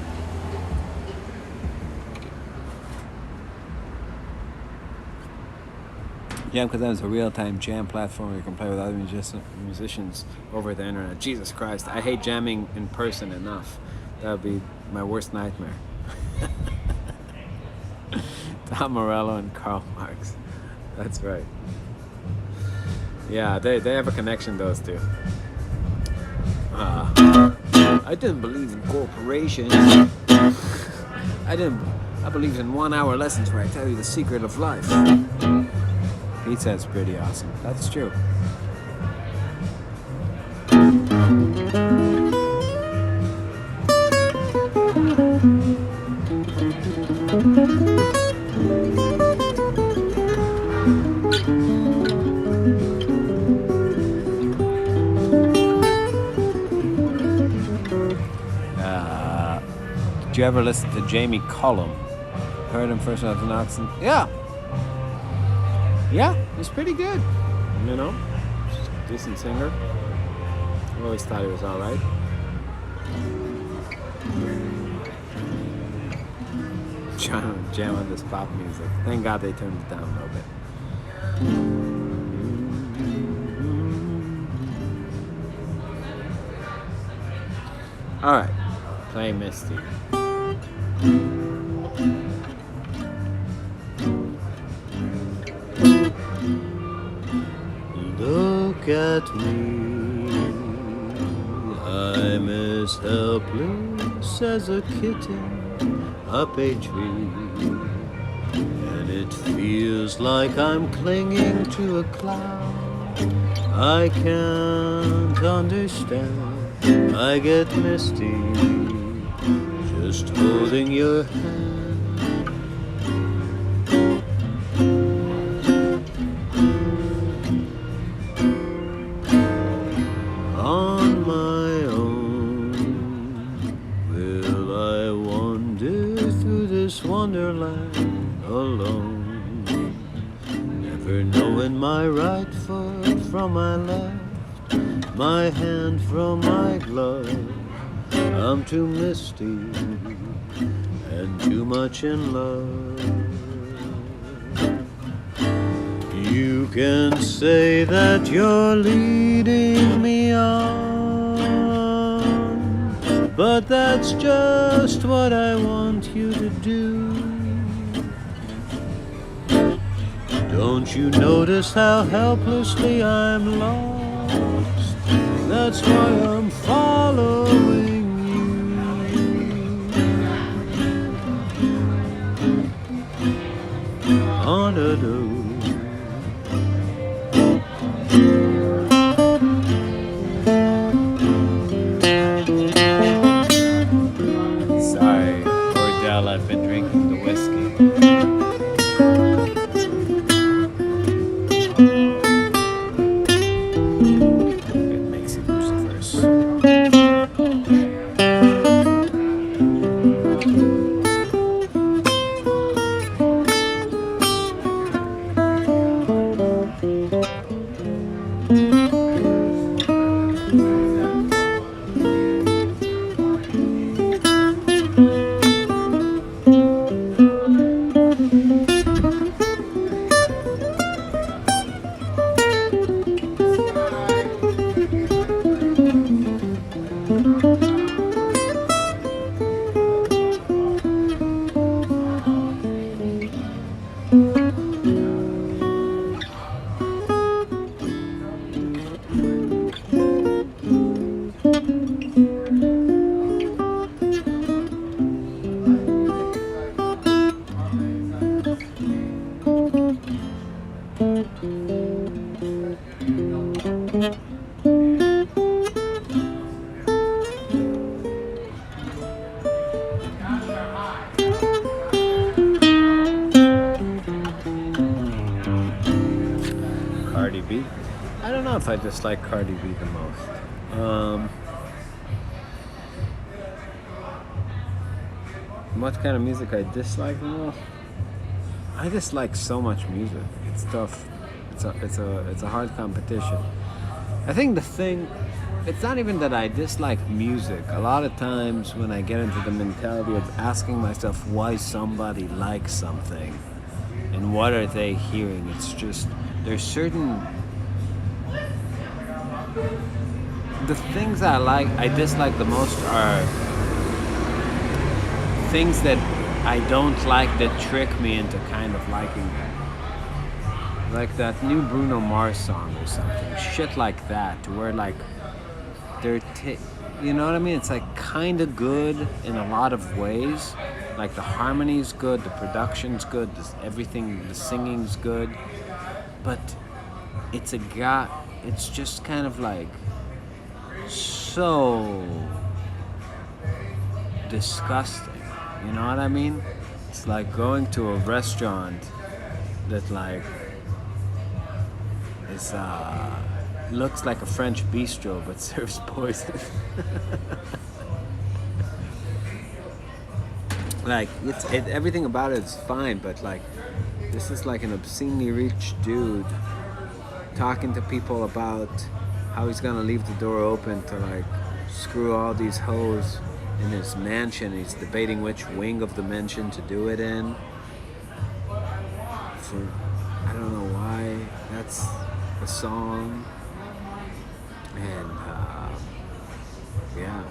Jam Kazan is a real-time jam platform where you can play with other musicians over the internet. Jesus Christ, I hate jamming in person enough. That would be my worst nightmare. Tom Morello and Karl Marx. That's right. Yeah, they have a connection, those two. I didn't believe in corporations. I believed in 1 hour lessons where I tell you the secret of life. Pizza's pretty awesome. That's true. Did you ever listen to Jamie Cullum? Heard him first on the Oxen? Yeah. Yeah, he's pretty good. You know? Just a decent singer. I always thought he was alright. Trying to jam on this pop music. Thank God they turned it down a little bit. Alright, play Misty. Look at me, I'm as helpless as a kitten up a tree, and it feels like I'm clinging to a cloud. I can't understand, I get misty just holding your hand. Wonderland alone, never knowing my right foot from my left, my hand from my glove. I'm too misty and too much in love. You can say that you're leading me on, but that's just what I want you to do. Don't you notice how helplessly I'm lost? That's why I'm following you. On a do. Sorry, Cordell, I've been drinking the whiskey. It makes it worse. Cardi B. I don't know if I dislike Cardi B the most. What kind of music I dislike the most? I dislike so much music. It's tough. It's a hard competition. I think the thing, it's not even that I dislike music. A lot of times when I get into the mentality of asking myself why somebody likes something and what are they hearing, it's just there's certain the things I dislike the most are things that I don't like that trick me into kind of liking them. Like that new Bruno Mars song or something. Shit like that, to where like they're you know what I mean? It's like kind of good in a lot of ways. Like the harmony's good, the production's good, everything, the singing's good. But it's just kind of like so disgusting. You know what I mean? It's like going to a restaurant that like is looks like a French bistro but serves poison. Like everything about it is fine, but like this is like an obscenely rich dude talking to people about how he's gonna leave the door open to like screw all these hoes in his mansion. He's debating which wing of the mansion to do it in. For I don't know why that's a song. And yeah,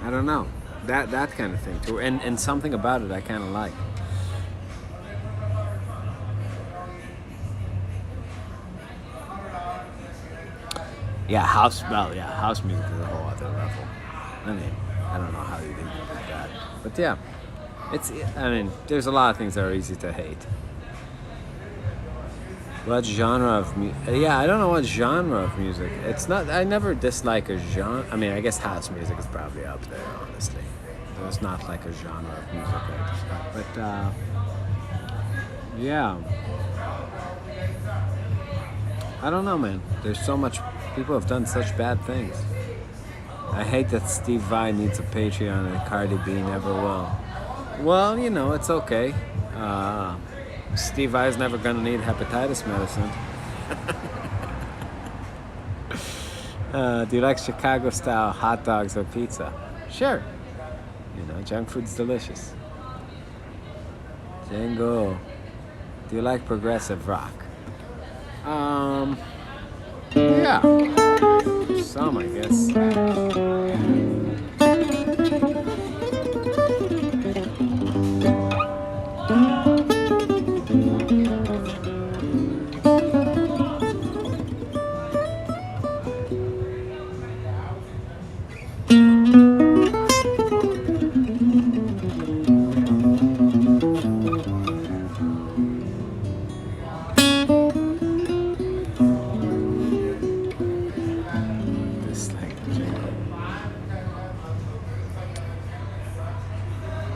I don't know, that kind of thing too. And something about it I kind of like. House music is a whole other level. I mean, I don't know how you think about that, but yeah, there's a lot of things that are easy to hate. What genre of music? Yeah, I don't know what genre of music. It's not. I never dislike a genre. I mean, I guess house music is probably up there, honestly. There's not like a genre of music I dislike, but yeah. I don't know, man. There's so much. People have done such bad things. I hate that Steve Vai needs a Patreon and Cardi B never will. Well, you know, it's okay. Steve Vai's never gonna need hepatitis medicine. Do you like Chicago-style hot dogs or pizza? Sure. You know, junk food's delicious. Django. Do you like progressive rock? Yeah. Some, I guess. This like Django.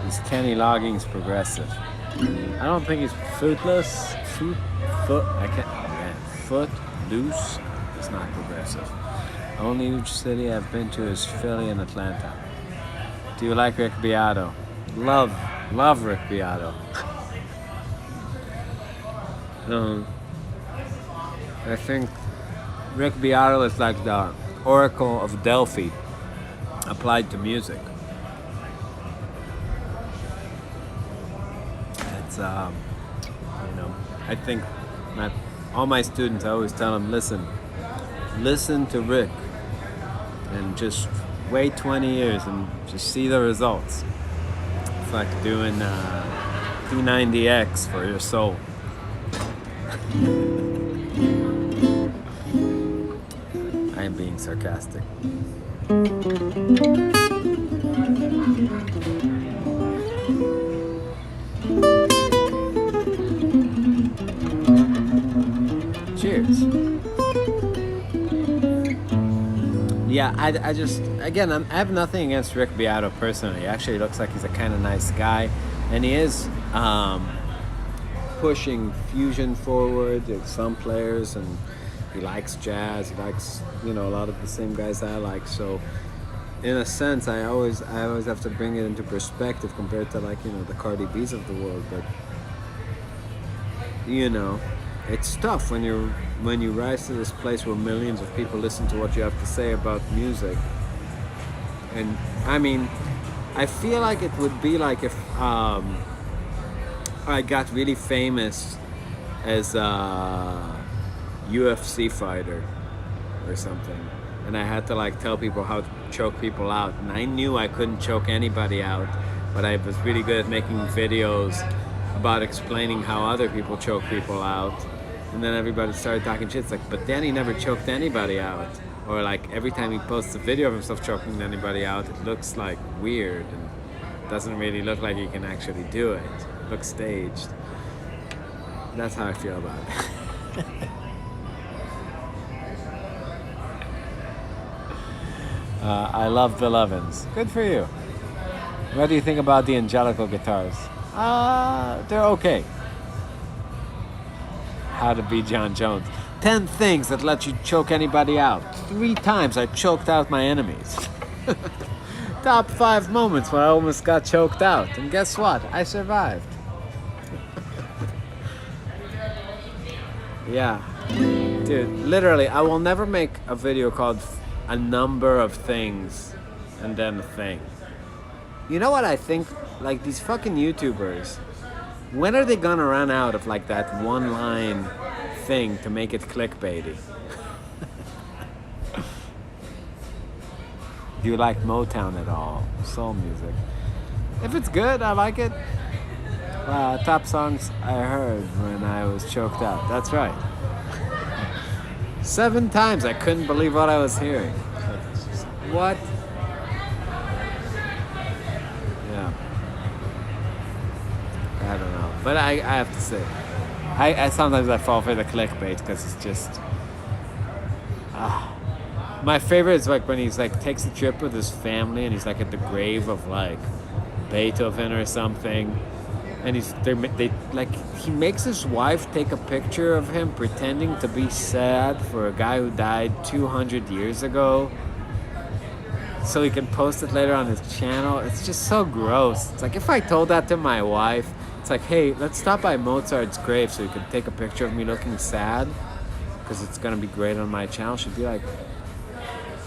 Is Kenny Loggins progressive? I don't think he's footloose. I can't. Man, footloose is not progressive. Only huge city I've been to is Philly and Atlanta. Do you like Rick Beato? Love Rick Beato. I think Rick Beato is like the Oracle of Delphi applied to music. It's you know, I think all my students, I always tell them, listen to Rick and just wait 20 years and just see the results. It's like doing P90X for your soul. I am being sarcastic. Cheers. Yeah, I just, again, I have nothing against Rick Beato personally. He actually looks like he's a kind of nice guy, and he is pushing fusion forward at some players, and he likes jazz. He likes, you know, a lot of the same guys I like. So, in a sense, I always have to bring it into perspective compared to, like, you know, the Cardi B's of the world. But you know, it's tough when you rise to this place where millions of people listen to what you have to say about music. And I mean, I feel like it would be like if I got really famous as a UFC fighter or something, and I had to like tell people how to choke people out, and I knew I couldn't choke anybody out, but I was really good at making videos about explaining how other people choke people out. And then everybody started talking shit. It's like, but Danny never choked anybody out. Or like every time he posts a video of himself choking anybody out, it looks like weird and doesn't really look like he can actually do it. It looks staged. That's how I feel about it. I love Bill Evans. Good for you. What do you think about the Angelical guitars? They're okay. How to Be John Jones. 10 things that let you choke anybody out. 3 times I choked out my enemies. Top 5 moments when I almost got choked out. And guess what? I survived. Yeah. Dude, literally, I will never make a video called A Number of Things and then a thing. You know what I think? Like, these fucking YouTubers, when are they gonna run out of like that one line thing to make it clickbaity? Do you like Motown at all? Soul music. If it's good, I like it. Top songs I heard when I was choked out. That's right. 7 times I couldn't believe what I was hearing. What? Yeah. I don't know. But I have to say, I sometimes I fall for the clickbait because it's just... My favorite is like when he's like takes a trip with his family and he's like at the grave of like Beethoven or something, and he makes his wife take a picture of him pretending to be sad for a guy who died 200 years ago so he can post it later on his channel. It's just so gross. It's like if I told that to my wife, it's like, hey, let's stop by Mozart's grave so you can take a picture of me looking sad because it's gonna be great on my channel. She'd be like,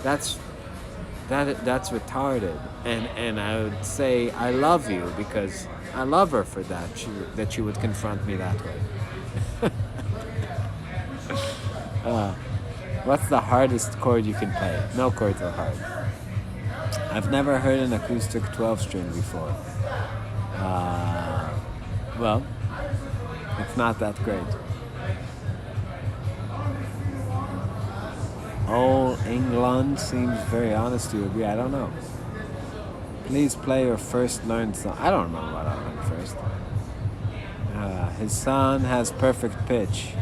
that's retarded. And I would say I love you because I love her for that. That she would confront me that way. What's the hardest chord you can play? No chords are hard. I've never heard an acoustic 12-string before. Well, it's not that great. Old England seems very honest to agree. I don't know. Please play your first learned song. I don't remember what I learned first. His son has perfect pitch,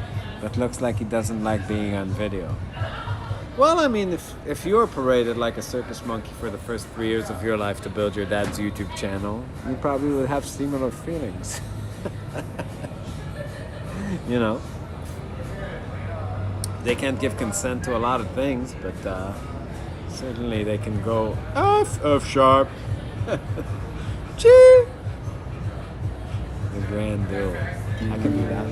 but looks like he doesn't like being on video. Well, I mean, if you were paraded like a circus monkey for the first 3 years of your life to build your dad's YouTube channel, you probably would have similar feelings. You know? They can't give consent to a lot of things, but certainly they can go F sharp. G. The grand duo. I can do that.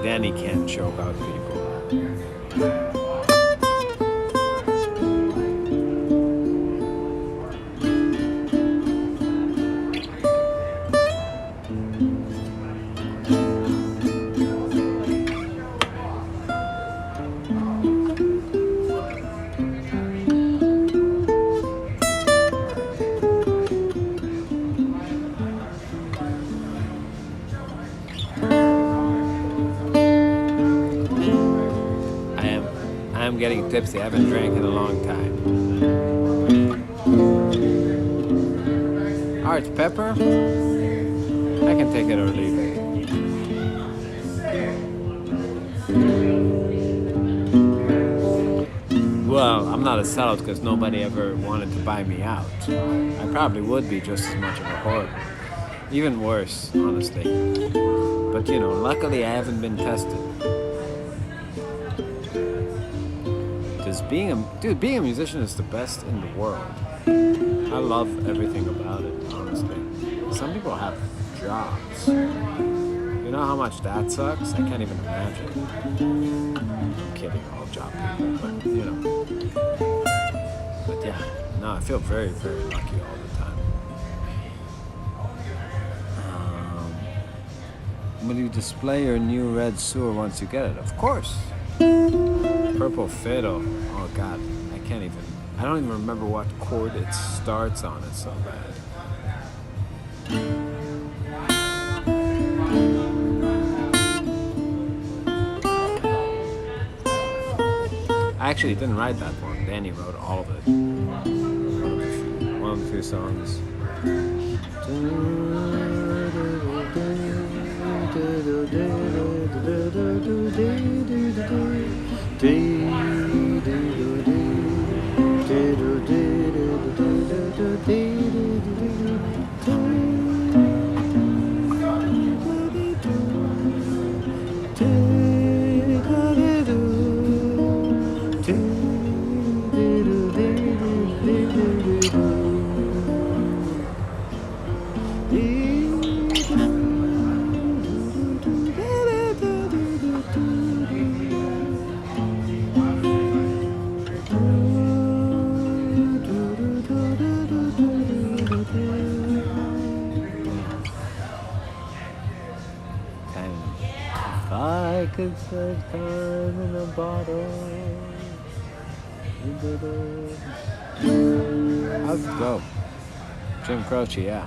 Danny can't choke out people. I'm getting tipsy. I haven't drank in a long time. Art pepper? I can take it or leave it. Well, I'm not a sellout because nobody ever wanted to buy me out. I probably would be just as much of a whore. Even worse, honestly. But you know, luckily I haven't been tested. Being a musician is the best in the world. I love everything about it, honestly. Some people have jobs. You know how much that sucks? I can't even imagine. I'm kidding, all job people, but you know. But yeah, no, I feel very, very lucky all the time. Will you display your new red sewer once you get it? Of course. Purple Fiddle. Oh God, I don't even remember what chord it starts on. It's so bad. I actually didn't write that one. Danny wrote all of it. One of the few songs. could save time in a bottle. How's it go? Jim Croce, yeah.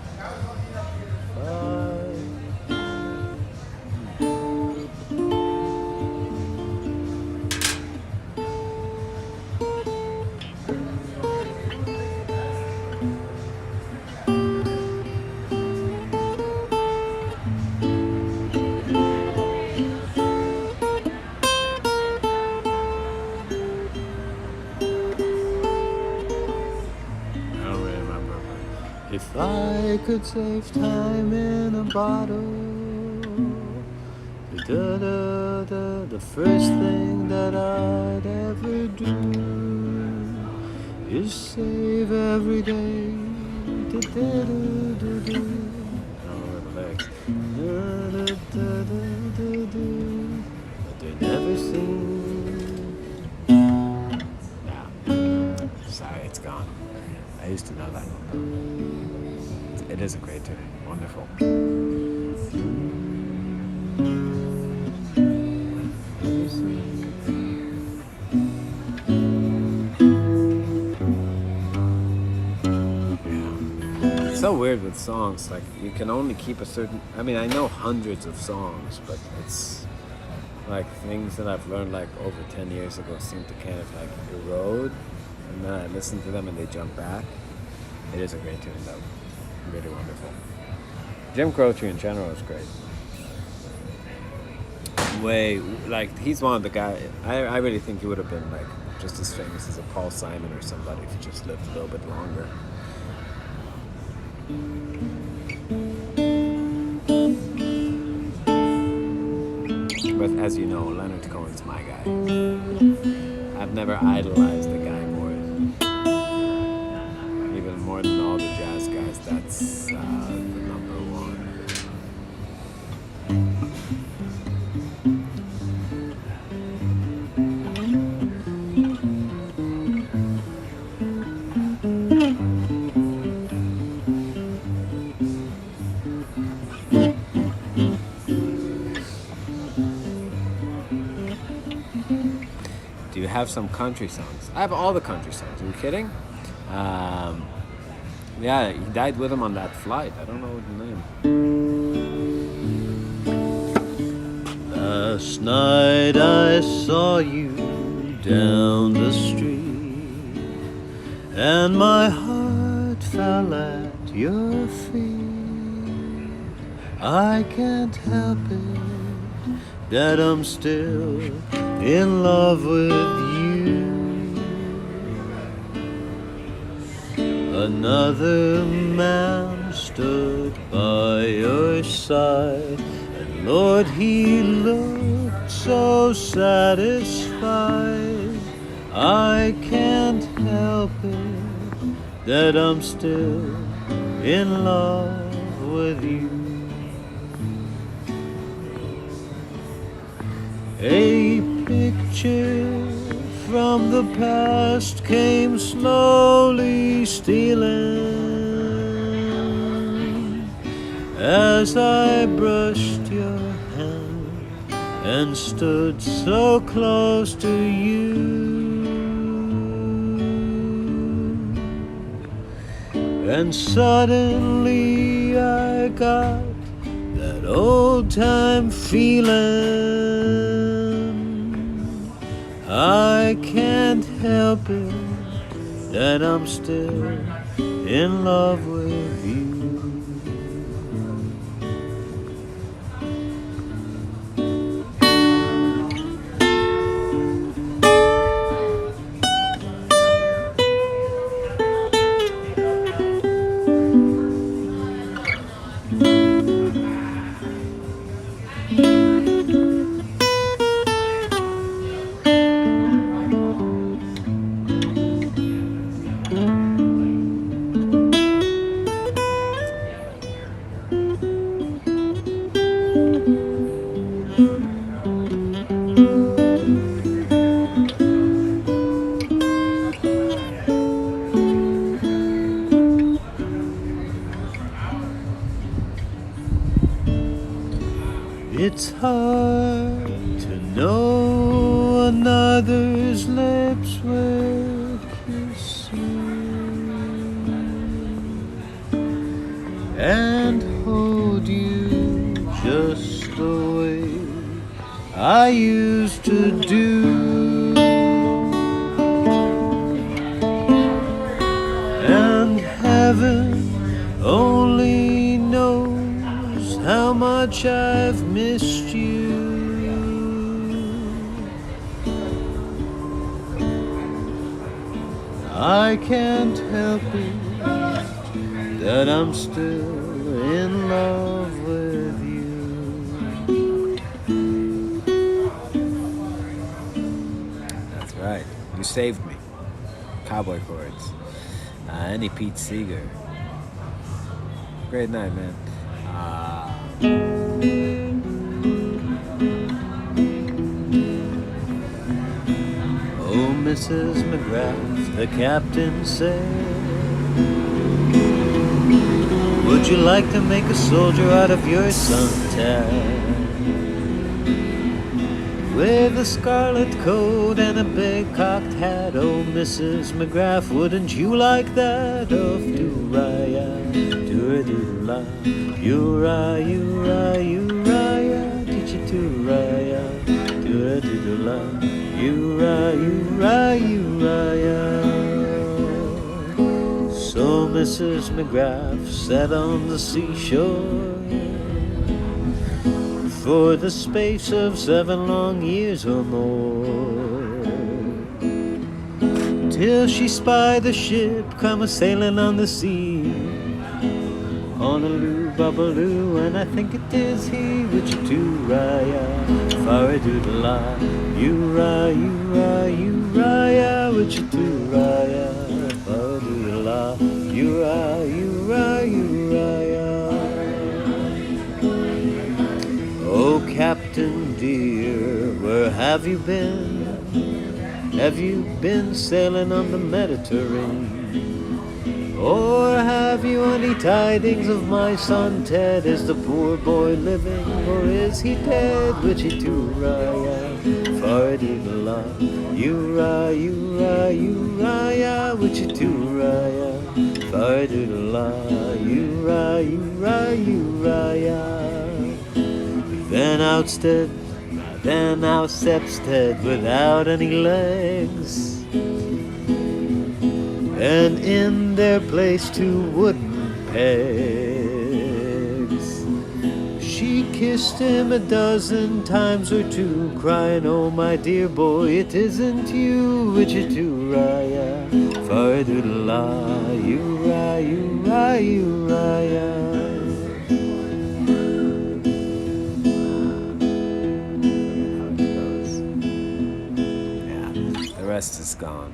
If I could save time in a bottle, the first thing that I'd ever do is save every day. I don't know the lyrics. But they never seem. Yeah. Sorry, it's gone. I used to know that. It is a great tune. Wonderful. Yeah. It's so weird with songs. Like, you can only keep a certain... I mean, I know hundreds of songs, but it's... like things that I've learned like over 10 years ago seem to kind of like erode, and then I listen to them and they jump back. It is a great tune though. Really wonderful. Jim Croce in general is great. Like, he's one of the guys, I really think he would have been like just as famous as a Paul Simon or somebody if he just lived a little bit longer. But as you know, Leonard Cohen's my guy. I've never idolized the guy more. Even more than all the jazz guys, that's the number one. Do you have some country songs? I have all the country songs. Are you kidding? Yeah, he died with him on that flight. I don't know the name. Last night I saw you down the street, and my heart fell at your feet. I can't help it that I'm still in love with you. Another man stood by your side, and Lord, he looked so satisfied. I can't help it that I'm still in love with you. A picture from the past came slowly stealing as I brushed your hand and stood so close to you. And suddenly I got that old time feeling. I can't help it that I'm still in love with you. It's hard to know another's lips will kiss you and hold you just the way I used to do. And heaven only knows how much I've missed you. I can't help it that I'm still in love with you. That's right. You saved me. Cowboy chords. Any Pete Seeger. Great night, man. Oh, Mrs. McGrath, the captain said, would you like to make a soldier out of your suntan? With a scarlet coat and a big cocked hat. Oh, Mrs. McGrath, wouldn't you like that? Oh, do-ra-ya, do-ra-do-la, you-ra, you-ra, you-ra-ya, dee-chee-do-ra-ya, do-ra-do-do-la, you-ra, you-ra, you-ra-ya. So Mrs. McGrath sat on the seashore for the space of 7 long years or more, till she spied the ship come a-sailing on the sea. Honolulu, Babaloo, and I think it is he. Witchy-too-ra-ya, far-a-doo-da-la, you-ra, you-ra, you-ra-ya, witchy-too-ra-ya, far-a-doo-da-la, you-ra, you-ra, you-ra-ya. Oh, Captain dear, where have you been? Have you been sailing on the Mediterranean? Or have you any tidings of my son Ted? Is the poor boy living, or is he dead? Witchy-too-ra-ya, far-a-doo-da-la, you-ra, you-ra, you-ra-ya, witchy-too-ra-ya, far-a-doo-da-la, you-ra, you-ra, you-ra-ya. Then out steps Ted without any legs, and in their place 2 wooden pegs. She kissed him a dozen times or 2, crying, oh my dear boy, it isn't you. Witchy-too-ra-ya, far-a-doo-da-la, you-ra, you-ra, you-ra-ya. The rest is gone.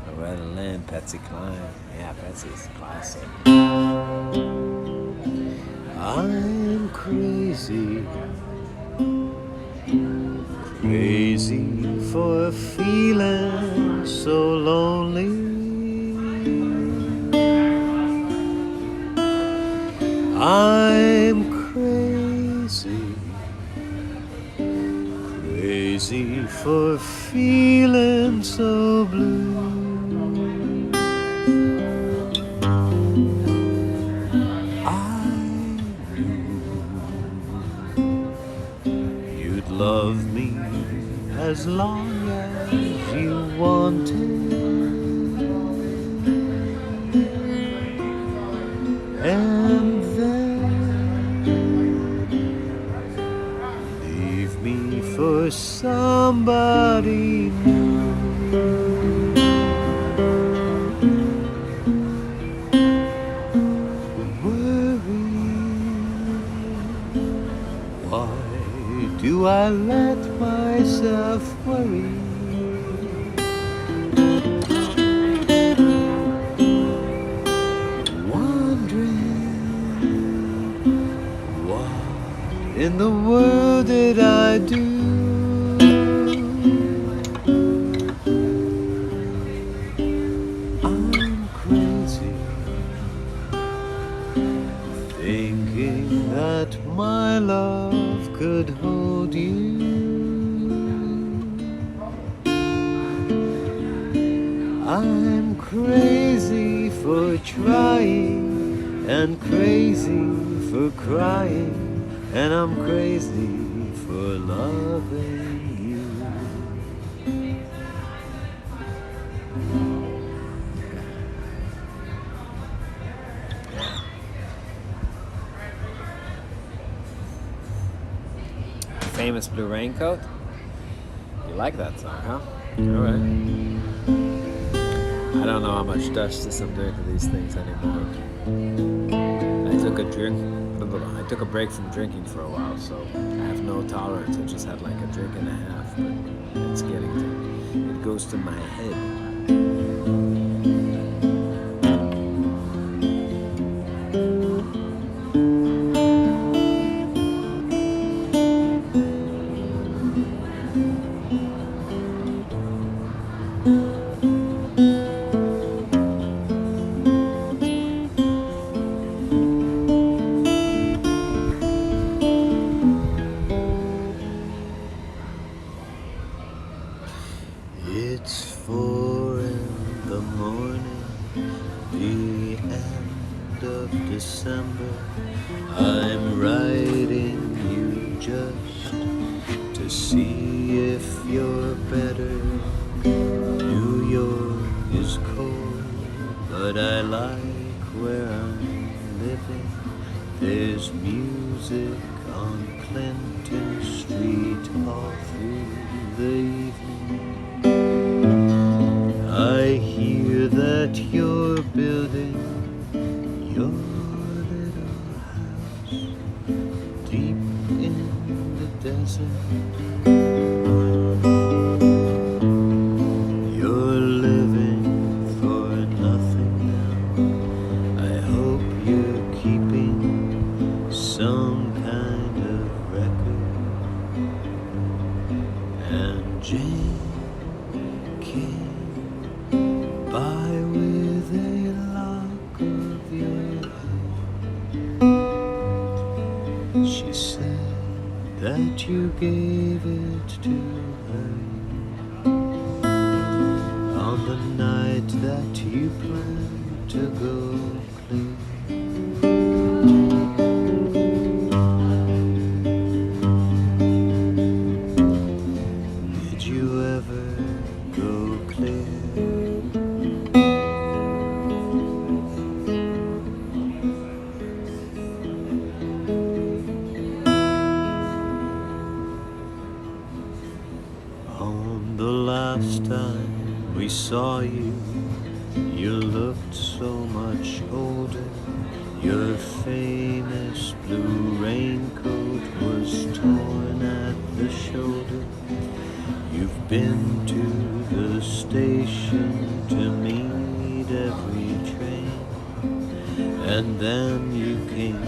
Loretta Lynn, Patsy Cline. Yeah, Patsy's classic. I'm crazy, crazy for feeling so lonely. I'm crazy, crazy for feeling so blue. I knew you'd love me as long as you wanted, and then leave me for somebody new. Why do I let myself worry? Wondering what in the world did I do? I'm crazy, thinking wishing that my love could hold you. I'm crazy for trying and crazy for crying, and I'm crazy for loving you. Famous Blue Raincoat? You like that song, huh? Alright. I don't know how much justice I'm doing to these things anymore. I took a break from drinking for a while, so I have no tolerance. I just had like a drink and a half, but it's getting to it goes to my head. It's 4 in the morning, the end of December. I'm writing you just to see if you're better. New York is cold, but I like where I'm living. There's music on Clinton Street all through the evening. I hear that you're building your little house deep in the desert. You're living for nothing now. I hope you're keeping some kind of record. And Jane came by with a lock of your hair. She said that you gave it to her on the night that you planned to go clean. Did you ever go clear? On the last time we saw you, you looked so much older. Your famous blue raincoat was torn at the shoulder. You've been to the station to meet every train, and then you came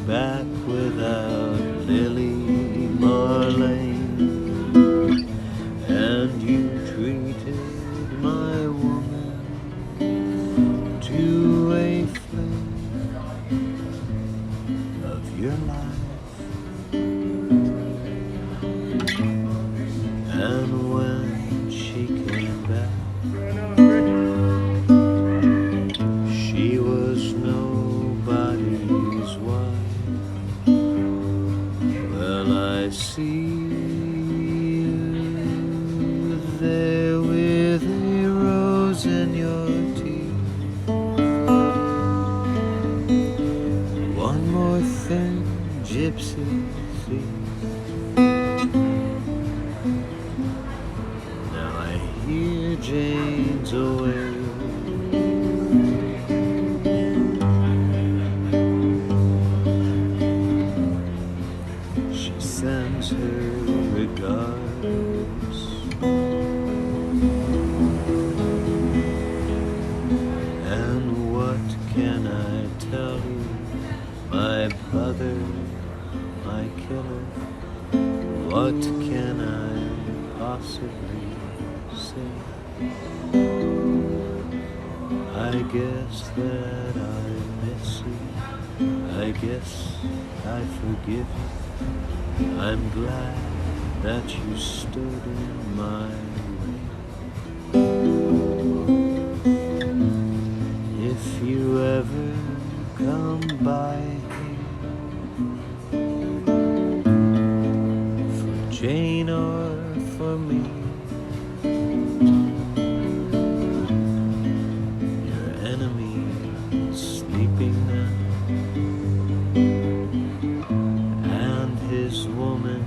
back without Lily Marlene. And you treated my woman to a flame of your life. And when she came back, she was nobody's wife. Well, I see there with a rose in your teeth. One more thing, gypsy, see. Now I hear Jane's away. She sends her regards. And what can I tell you, my brother, my killer? What can I possibly say? I guess that I miss you. I I guess I forgive you. I'm glad that you stood in my way. If you ever come by here, for Jane or for me, your enemy is sleeping now, and his woman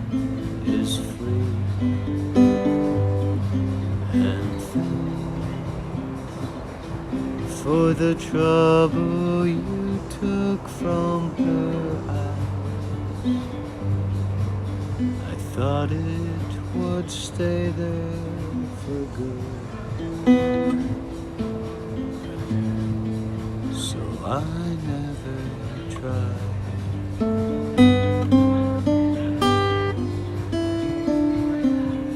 is free. And thanks for the trouble you took from her eyes. I thought it would stay there for good, so I never tried.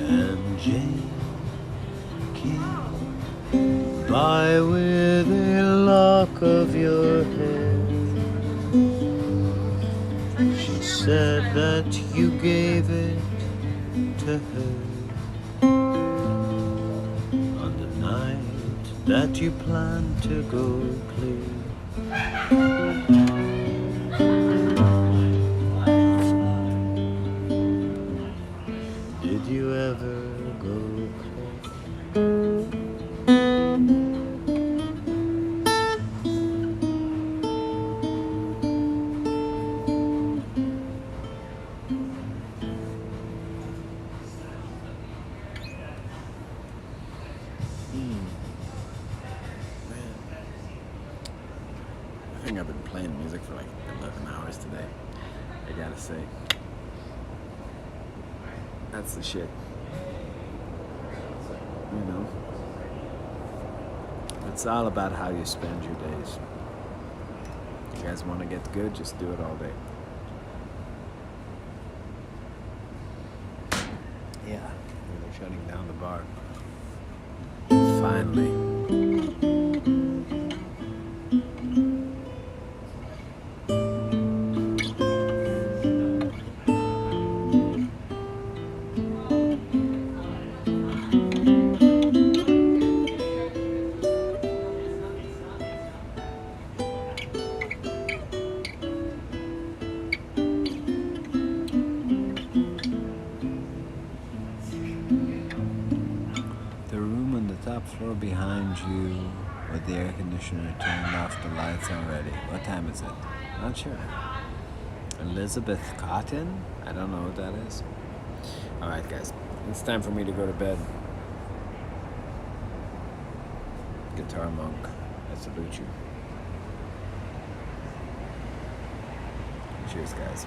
And Jane came by with a lock of your hair. She said that you gave it to her on the night that you planned to go clear. Did you ever go clear? I think I've been playing music for like 11 hours today. I gotta say. That's the shit. You know? It's all about how you spend your days. You guys want to get good, just do it all day. Yeah, they're shutting down the bar. Finally. The room on the top floor behind you with the air conditioner turned off the lights already. What time is it? Not sure. Elizabeth Cotton? I don't know what that is. Alright guys, it's time for me to go to bed. Guitar Monk, I salute you. Cheers guys.